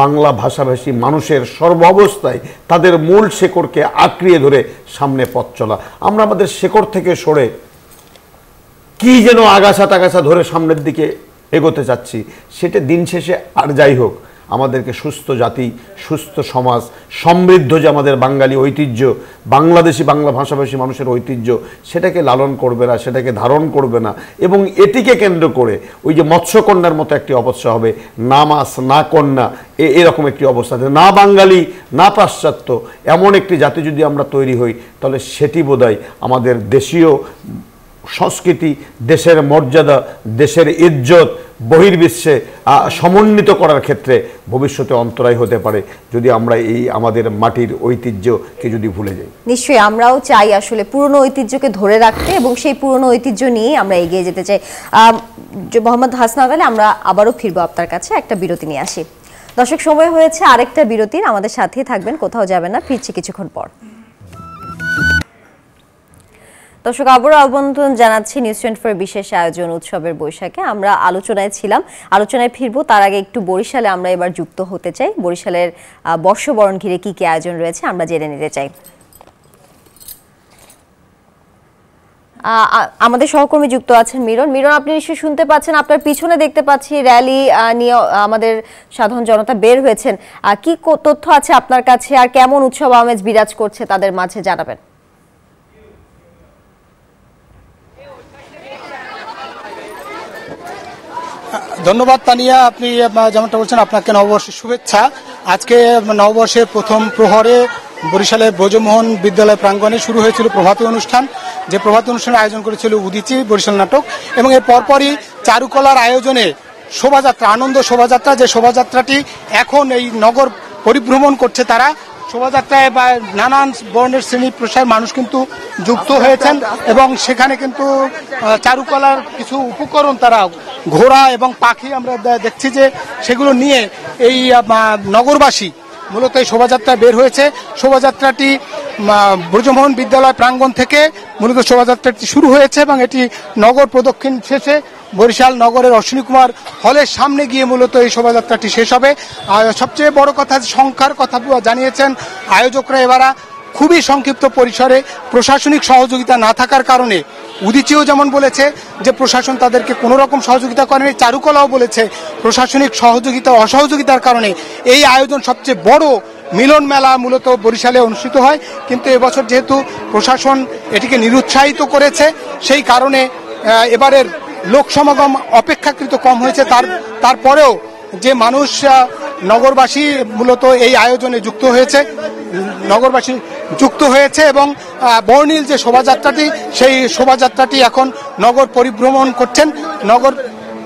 বাংলা ভাষাভাষী মানুষের সর্ব অবস্থায় তাদের মূল শেকড়কে আঁকড়িয়ে ধরে সামনে পথ চলা। আমরা আমাদের শেকড় থেকে সরে কি যেন আগাছা টাগাছা ধরে সামনের দিকে এগোতে চাচ্ছি। সেটা দিন শেষে আর যাই হোক, আমাদেরকে সুস্থ জাতি, সুস্থ সমাজ, সমৃদ্ধ যে আমাদের বাঙালি ঐতিহ্য, বাংলাদেশি বাংলা ভাষাভাষী মানুষের ঐতিহ্য, সেটাকে লালন করবে না, সেটাকে ধারণ করবে না। এবং এটিকে কেন্দ্র করে ওই যে মৎস্যকন্যার মতো একটি অবস্থা হবে, না মাছ না কন্যা, এরকম একটি অবস্থা, না বাঙালি না পাশ্চাত্য, এমন একটি জাতি যদি আমরা তৈরি হই, তাহলে সেটি বোধহয় আমাদের দেশীয় সংস্কৃতি, দেশের মর্যাদা, দেশের ইজ্জত বহির্বিশ্বে সমন্বিত করার ক্ষেত্রে ভবিষ্যতে অন্তরায় হতে পারে, যদি আমরা এই আমাদের মাটির ঐতিহ্যকে যদি ভুলে যাই। নিশ্চয়ই আমরাও চাই আসলে পুরনো ঐতিহ্যকে ধরে রাখতে, এবং সেই পুরনো ঐতিহ্য নিয়ে আমরা এগিয়ে যেতে চাই। মোহাম্মদ হাসনাত আলী, আমরা আবারও ফিরবো আপনার কাছে, একটা বিরতি নিয়ে আসি। দর্শক, সময় হয়েছে আরেকটা বিরতির, আমাদের সাথেই থাকবেন, কোথাও যাবেন না, ফিরছি কিছুক্ষণ পর। দর্শক, আবারও আমন্ত্রণ জানাচ্ছি নিউজ 24 বিশেষ আয়োজন উৎসবের বৈশাখে। আমরা আলোচনায় ছিলাম, আলোচনায় ফিরবো, তার আগে একটু বরিশালে আমরা এবার যুক্ত হতে চাই। বরিশালের বর্ষবরণ ঘিরে কি কি আয়োজন রয়েছে আমরা জেনে নিতে চাই। আমাদের সহকর্মী যুক্ত আছেন মিরন। মিরন, আপনি নিশ্চয়ই শুনতে পাচ্ছেন, আপনার পিছনে দেখতে পাচ্ছি র্যালি নিয়ে আমাদের সাধারণ জনতা বের হয়েছেন। কি তথ্য আছে আপনার কাছে, আর কেমন উৎসব আমেজ বিরাজ করছে তাদের মাঝে, জানাবেন। ধন্যবাদ তানিয়া, আপনি যেমনটা বলছেন, আপনাকে নববর্ষের শুভেচ্ছা। আজকে নববর্ষের প্রথম প্রহরে বরিশালের ব্রজমোহন বিদ্যালয় প্রাঙ্গণে শুরু হয়েছিল প্রভাতী অনুষ্ঠান, যে প্রভাতী অনুষ্ঠানের আয়োজন করেছিল উদীচী বরিশাল নাটক, এবং এর পরপরই চারুকলার আয়োজনে শোভাযাত্রা, আনন্দ শোভাযাত্রা, যে শোভাযাত্রাটি এখন এই নগর পরিভ্রমণ করছে। তারা শোভাযাত্রায় বা নানান বর্ণের শ্রেণী পেশার মানুষ কিন্তু যুক্ত হয়েছেন, এবং সেখানে কিন্তু চারুকলার কিছু উপকরণ, তারা ঘোড়া এবং পাখি আমরা দেখছি যে সেগুলো নিয়ে এই নগরবাসী মূলত এই শোভাযাত্রা বের হয়েছে। শোভাযাত্রাটি ব্রজমোহন বিদ্যালয় প্রাঙ্গণ থেকে মূলত শোভাযাত্রাটি শুরু হয়েছে, এবং এটি নগর প্রদক্ষিণ শেষে বরিশাল নগরের অশ্বিনী কুমার হলের সামনে গিয়ে মূলত এই শোভাযাত্রাটি শেষ হবে। সবচেয়ে বড় কথা, সংখ্যার কথা জানিয়েছেন আয়োজকরা। এবার খুবই সংক্ষিপ্ত পরিসরে প্রশাসনিক সহযোগিতা না থাকার কারণে উদীচীও যেমন বলেছে যে প্রশাসন তাদেরকে কোনো রকম সহযোগিতা করেনি, চারুকলাও বলেছে প্রশাসনিক সহযোগিতা অসহযোগিতার কারণে এই আয়োজন সবচেয়ে বড় মিলন মেলা মূলত বরিশালে অনুষ্ঠিত হয়। কিন্তু এবছর যেহেতু প্রশাসন এটিকে নিরুৎসাহিত করেছে, সেই কারণে এবারের লোক সমাগম অপেক্ষাকৃত কম হয়েছে। তারপরেও যে মানুষ, নগরবাসী মূলত এই আয়োজনে যুক্ত হয়েছে এবং বর্ণিল যে শোভাযাত্রাটি, সেই শোভাযাত্রাটি এখন নগর পরিভ্রমণ করছেন।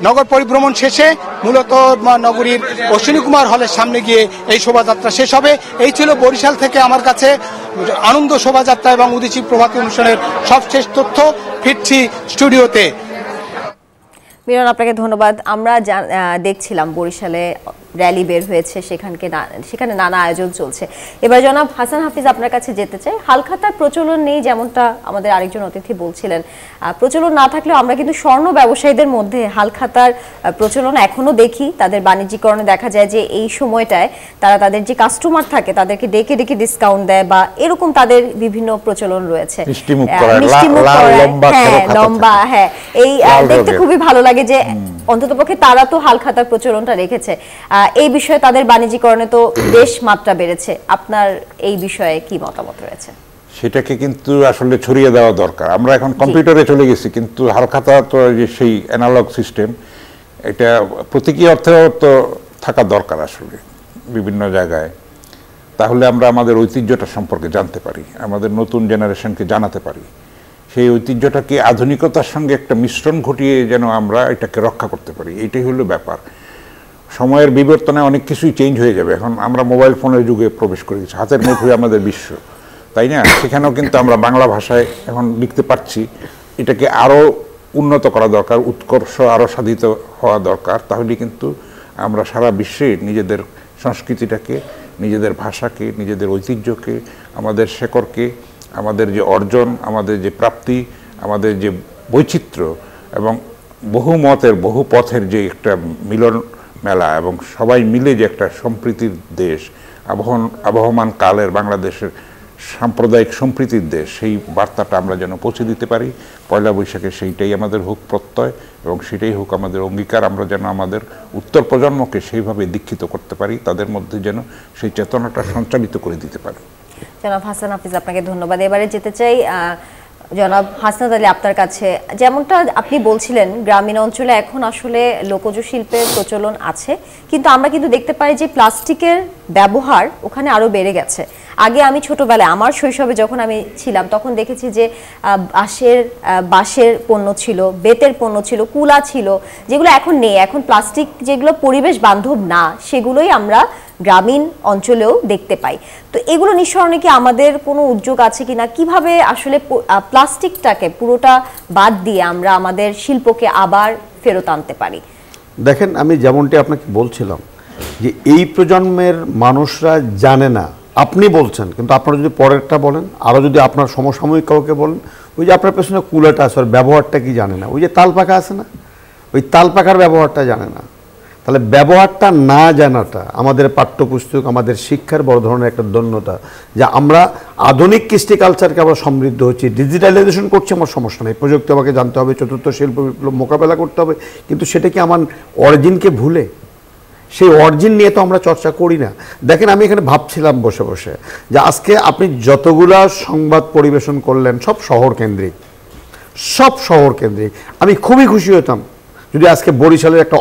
নগর পরিভ্রমণ শেষে মূলত নগরীর অশ্বিনী কুমার হলের সামনে গিয়ে এই শোভাযাত্রা শেষ হবে। এই ছিল বরিশাল থেকে আমার কাছে আনন্দ শোভাযাত্রা এবং উদীচী প্রভাতী অনুষ্ঠানের সবশেষ তথ্য। ফিরছি স্টুডিওতে। মিরন, আপনাকে ধন্যবাদ। আমরা দেখছিলাম বরিশালে র্যালি বের হয়েছে, সেখানে নানা আয়োজন চলছে। এবার জনাব হাসান হাফিজ আপনার কাছে যেতে চাই। হালখাতার প্রচলন নেই যেমনটা আমাদের আরেকজন অতিথি বলছিলেন, প্রচলন না থাকলেও আমরা কিন্তু স্বর্ণ ব্যবসায়ীদের মধ্যে হালখাতার প্রচলন এখনো দেখি। তাদের বাণিজ্যিকরণে দেখা যায় যে এই সময়টায় তারা তাদের যে কাস্টমার থাকে তাদেরকে ডেকে ডেকে ডিসকাউন্ট দেয় বা এরকম তাদের বিভিন্ন প্রচলন রয়েছে। লম্বা, হ্যাঁ, এই দেখতে খুবই ভালো লাগে যে অন্ততপক্ষে তারা তো হালখাতার প্রচলনটা রেখেছে। এই বিষয়ে তাদের বাণিজ্যিকরণে তো বেশ মাত্রা বেড়েছে। আপনার এই বিষয়ে কি মতামত রয়েছে? সেটাকে কিন্তু আসলে ছড়িয়ে দেওয়া দরকার। আমরা এখন কম্পিউটারে চলে গেছি, কিন্তু হালখাতা তো যে সেই অ্যানালগ সিস্টেম, এটা প্রতীকী অর্থেও তো থাকা দরকার আসলে বিভিন্ন জায়গায়। তাহলে আমরা আমাদের ঐতিহ্যটা সম্পর্কে জানতে পারি, আমাদের নতুন জেনারেশনকে জানাতে পারি। সেই ঐতিহ্যটাকে আধুনিকতার সঙ্গে একটা মিশ্রণ ঘটিয়ে যেন আমরা এটাকে রক্ষা করতে পারি, এইটাই হলো ব্যাপার। সময়ের বিবর্তনে অনেক কিছুই চেঞ্জ হয়ে যাবে। এখন আমরা মোবাইল ফোনের যুগে প্রবেশ করে গেছি, হাতের মুঠোয় আমাদের বিশ্ব, তাই না? সেখানেও কিন্তু আমরা বাংলা ভাষায় এখন লিখতে পারছি। এটাকে আরও উন্নত করা দরকার, উৎকর্ষ আরও সাধিত হওয়া দরকার। তাহলে কিন্তু আমরা সারা বিশ্বে নিজেদের সংস্কৃতিটাকে, নিজেদের ভাষাকে, নিজেদের ঐতিহ্যকে, আমাদের শেকড়কে, আমাদের যে অর্জন, আমাদের যে প্রাপ্তি, আমাদের যে বৈচিত্র্য এবং বহু মতের বহু পথের যে একটা মিলন মেলা এবং সবাই মিলে যে একটা সম্প্রীতির দেশ, আবহমান কালের বাংলাদেশের সাম্প্রদায়িক সম্প্রীতির দেশ, সেই বার্তাটা আমরা যেন পৌঁছে দিতে পারি। পয়লা বৈশাখে সেইটাই আমাদের হোক প্রত্যয় এবং সেটাই হোক আমাদের অঙ্গীকার। আমরা যেন আমাদের উত্তর প্রজন্মকে সেইভাবে দীক্ষিত করতে পারি, তাদের মধ্যে যেন সেই চেতনাটা সঞ্চালিত করে দিতে পারি। জনাব হাসান হাফিজ, আপনাকে ধন্যবাদ। এবারে যেতে চাই জনাব হাসনাত আলী আপনার কাছে। যেমনটা আপনি বলছিলেন, গ্রামীণ অঞ্চলে এখন আসলে লোকজ শিল্পের প্রচলন আছে, কিন্তু আমরা কিন্তু দেখতে পাই যে প্লাস্টিকের ব্যবহার ওখানে আরো বেড়ে গেছে। আগে আমি ছোটবেলায়, আমার শৈশবে যখন আমি ছিলাম, তখন দেখেছি যে বাঁশের পণ্য ছিল, বেতের পণ্য ছিল, কুলা ছিল, যেগুলো এখন নেই। এখন প্লাস্টিক যেগুলো পরিবেশ বান্ধব না, সেগুলোই আমরা গ্রামীণ অঞ্চলেও দেখতে পাই। তো এগুলো নিঃসরণে কি আমাদের কোনো উদ্যোগ আছে কিনা? কিভাবে আসলে প্লাস্টিকটাকে পুরোটা বাদ দিয়ে আমরা আমাদের শিল্পকে আবার ফেরত আনতে পারি? দেখেন, আমি যেমনটি আপনাকে বলছিলাম যে এই প্রজন্মের মানুষরা জানে না। আপনি বলছেন, কিন্তু আপনারা যদি পরেরটা বলেন, আরও যদি আপনার সমসাময়িক কাউকে বলেন, ওই যে আপনার পেছনে কুলাটা আছে, ওর ব্যবহারটা কি জানে না। ওই যে তাল পাখা আছে না, ওই তাল পাখার ব্যবহারটা জানে না। তাহলে ব্যবহারটা না জানাটা আমাদের পাঠ্যপুস্তক, আমাদের শিক্ষার বড় ধরনের একটা দন্যতা, যে আমরা আধুনিক কৃষ্টি কালচারকে আমরা সমৃদ্ধ হচ্ছি, ডিজিটালাইজেশন করছি, আমার সমস্যা নেই, প্রযুক্তি আমাকে জানতে হবে, চতুর্থ শিল্প বিপ্লব মোকাবেলা করতে হবে, কিন্তু সেটা কি আমার অরিজিনকে ভুলে? সেই অরিজিন নিয়ে তো আমরা চর্চা করি না। দেখেন, আমি এখানে ভাবছিলাম বসে বসে যে আজকে আপনি যতগুলা সংবাদ পরিবেশন করলেন সব শহর কেন্দ্রিক, সব শহর কেন্দ্রিক। আমি খুবই খুশি হতাম যদি আজকে বরিশালের একটা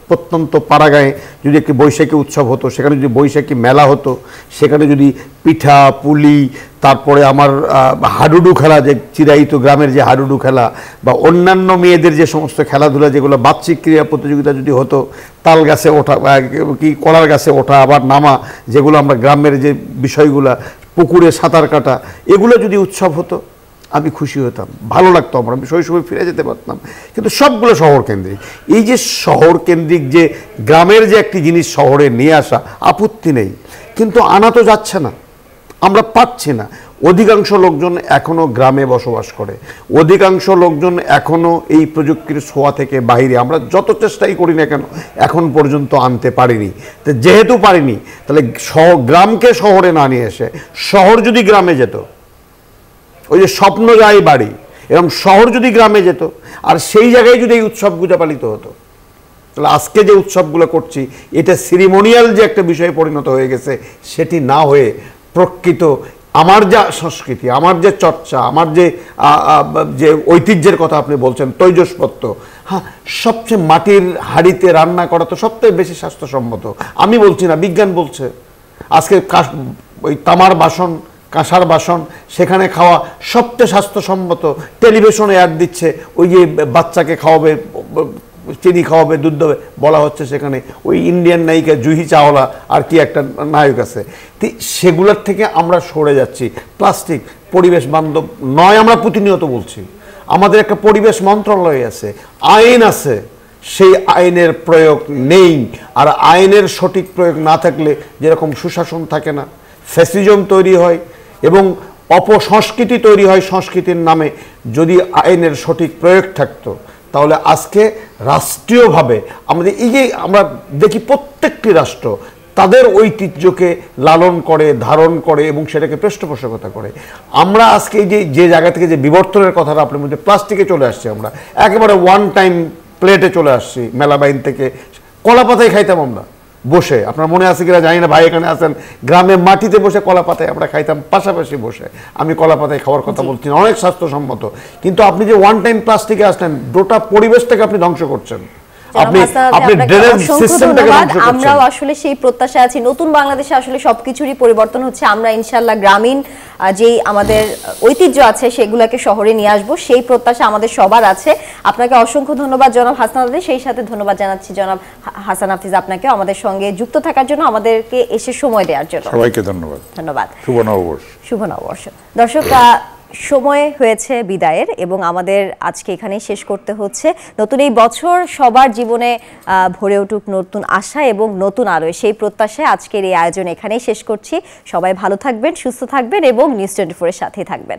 প্রত্যন্ত পাড়াগাঁয়ে যদি একটি বৈশাখী উৎসব হতো, সেখানে যদি বৈশাখী মেলা হতো, সেখানে যদি পিঠা পুলি, তারপরে আমার হাডুডু খেলা, যে চিরায়িত গ্রামের যে হাডুডু খেলা, বা অন্যান্য মেয়েদের যে সমস্ত খেলাধুলা, যেগুলো বার্ষিক ক্রীড়া প্রতিযোগিতা যদি হতো, তাল গাছে ওঠা, কি কলার গাছে ওঠা আবার নামা, যেগুলো আমরা গ্রামের যে বিষয়গুলা, পুকুরে সাঁতার কাটা, এগুলো যদি উৎসব হতো, আমি খুশি হতাম, ভালো লাগতো, আমার আমি শৈশবে ফিরে যেতে পারতাম। কিন্তু সবগুলো শহর কেন্দ্রিক। এই যে শহর কেন্দ্রিক যে গ্রামের যে একটি জিনিস শহরে নিয়ে আসা, আপত্তি নেই, কিন্তু আনা তো যাচ্ছে না, আমরা পাচ্ছি না। অধিকাংশ লোকজন এখনও গ্রামে বসবাস করে, অধিকাংশ লোকজন এখনও এই প্রযুক্তির ছোঁয়া থেকে বাইরে। আমরা যত চেষ্টাই করি না কেন এখন পর্যন্ত আনতে পারিনি। তো যেহেতু পারিনি, তাহলে গ্রামকে শহরে না নিয়ে এসে শহর যদি গ্রামে যেত, ওই যে স্বপ্ন যায় বাড়ি, এরকম শহর যদি গ্রামে যেত, আর সেই জায়গায় যদি এই উৎসবগুলো পালিত হতো, তাহলে আজকে যে উৎসবগুলো করছি এটা সিরিমোনিয়াল যে একটা বিষয়ে পরিণত হয়ে গেছে, সেটি না হয়ে প্রকৃত আমার যা সংস্কৃতি, আমার যে চর্চা, আমার যে ঐতিহ্যের কথা আপনি বলছেন, তৈজসপত্র, হ্যাঁ, সবচেয়ে মাটির হাঁড়িতে রান্না করা তো সবথেকে বেশি স্বাস্থ্যসম্মত। আমি বলছি না, বিজ্ঞান বলছে। আজকে ওই তামার বাসন, কাঁসার বাসন, সেখানে খাওয়া সবচেয়ে স্বাস্থ্যসম্মত। টেলিভিশনে অ্যাড দিচ্ছে, ওই যে বাচ্চাকে খাওয়াবে, চিনি খাওয়াবে, দুধ দেবে, বলা হচ্ছে সেখানে ওই ইন্ডিয়ান নায়িকা জুহি চাওলা আর কি একটা নায়ক আছে। সেগুলোর থেকে আমরা সরে যাচ্ছি। প্লাস্টিক পরিবেশ বান্ধব নয়, আমরা প্রতিনিয়ত বলছি। আমাদের একটা পরিবেশ মন্ত্রণালয় আছে, আইন আছে, সেই আইনের প্রয়োগ নেই। আর আইনের সঠিক প্রয়োগ না থাকলে যেরকম সুশাসন থাকে না, ফ্যাসিজম তৈরি হয় এবং অপসংস্কৃতি তৈরি হয় সংস্কৃতির নামে, যদি আইনের সঠিক প্রয়োগ থাকতো তাহলে আজকে রাষ্ট্রীয়ভাবে আমাদের এই যে আমরা দেখি প্রত্যেকটি রাষ্ট্র তাদের ঐতিহ্যকে লালন করে, ধারণ করে এবং সেটাকে পৃষ্ঠপোষকতা করে। আমরা আজকে যে জায়গা থেকে যে বিবর্তনের কথাটা আপনার মধ্যে, প্লাস্টিকে চলে আসছি, আমরা একেবারে ওয়ান টাইম প্লেটে চলে আসছি। মেলাবাইন থেকে কলা পাতায় খাইতাম আমরা বসে, আপনার মনে আছে কিনা জানি না, ভাই এখানে আছেন, গ্রামে মাটিতে বসে কলা পাতায় আমরা খাইতাম পাশাপাশি বসে। আমি কলা পাতায় খাওয়ার কথা বলছি না, অনেক স্বাস্থ্যসম্মত। কিন্তু আপনি যে ওয়ান টাইম প্লাস্টিকে আসলেন, গোটা পরিবেশটাকে আপনি ধ্বংস করছেন, আমরাও আসলে সেই প্রত্যাশা আছি। নতুন বাংলাদেশে আসলে সবকিছুরই পরিবর্তন হচ্ছে। আমরা ইনশাআল্লাহ গ্রামীণ যেই আমাদের ঐতিহ্য আছে সেগুলোকে শহরে নিয়ে আসবো, সেই প্রত্যাশা আমাদের সবার আছে। আপনাকে অসংখ্য ধন্যবাদ জনাব হাসান আফিজ, সেই সাথে ধন্যবাদ জানাচ্ছি জনাব হাসান হাফিজ আপনাকে আমাদের সঙ্গে যুক্ত থাকার জন্য, আমাদেরকে এসে সময় দেওয়ার জন্য। সবাইকে ধন্যবাদ। ধন্যবাদ। শুভ নববর্ষ। শুভ নববর্ষ। দর্শক, সময় হয়েছে বিদায়ের এবং আমাদের আজকে এখানেই শেষ করতে হচ্ছে। নতুন এই বছর সবার জীবনে ভরে উঠুক নতুন আশা এবং নতুন আলোয়, সেই প্রত্যাশায় আজকের এই আয়োজন এখানেই শেষ করছি। সবাই ভালো থাকবেন, সুস্থ থাকবেন এবং নিউজ 24 এর সাথেই থাকবেন।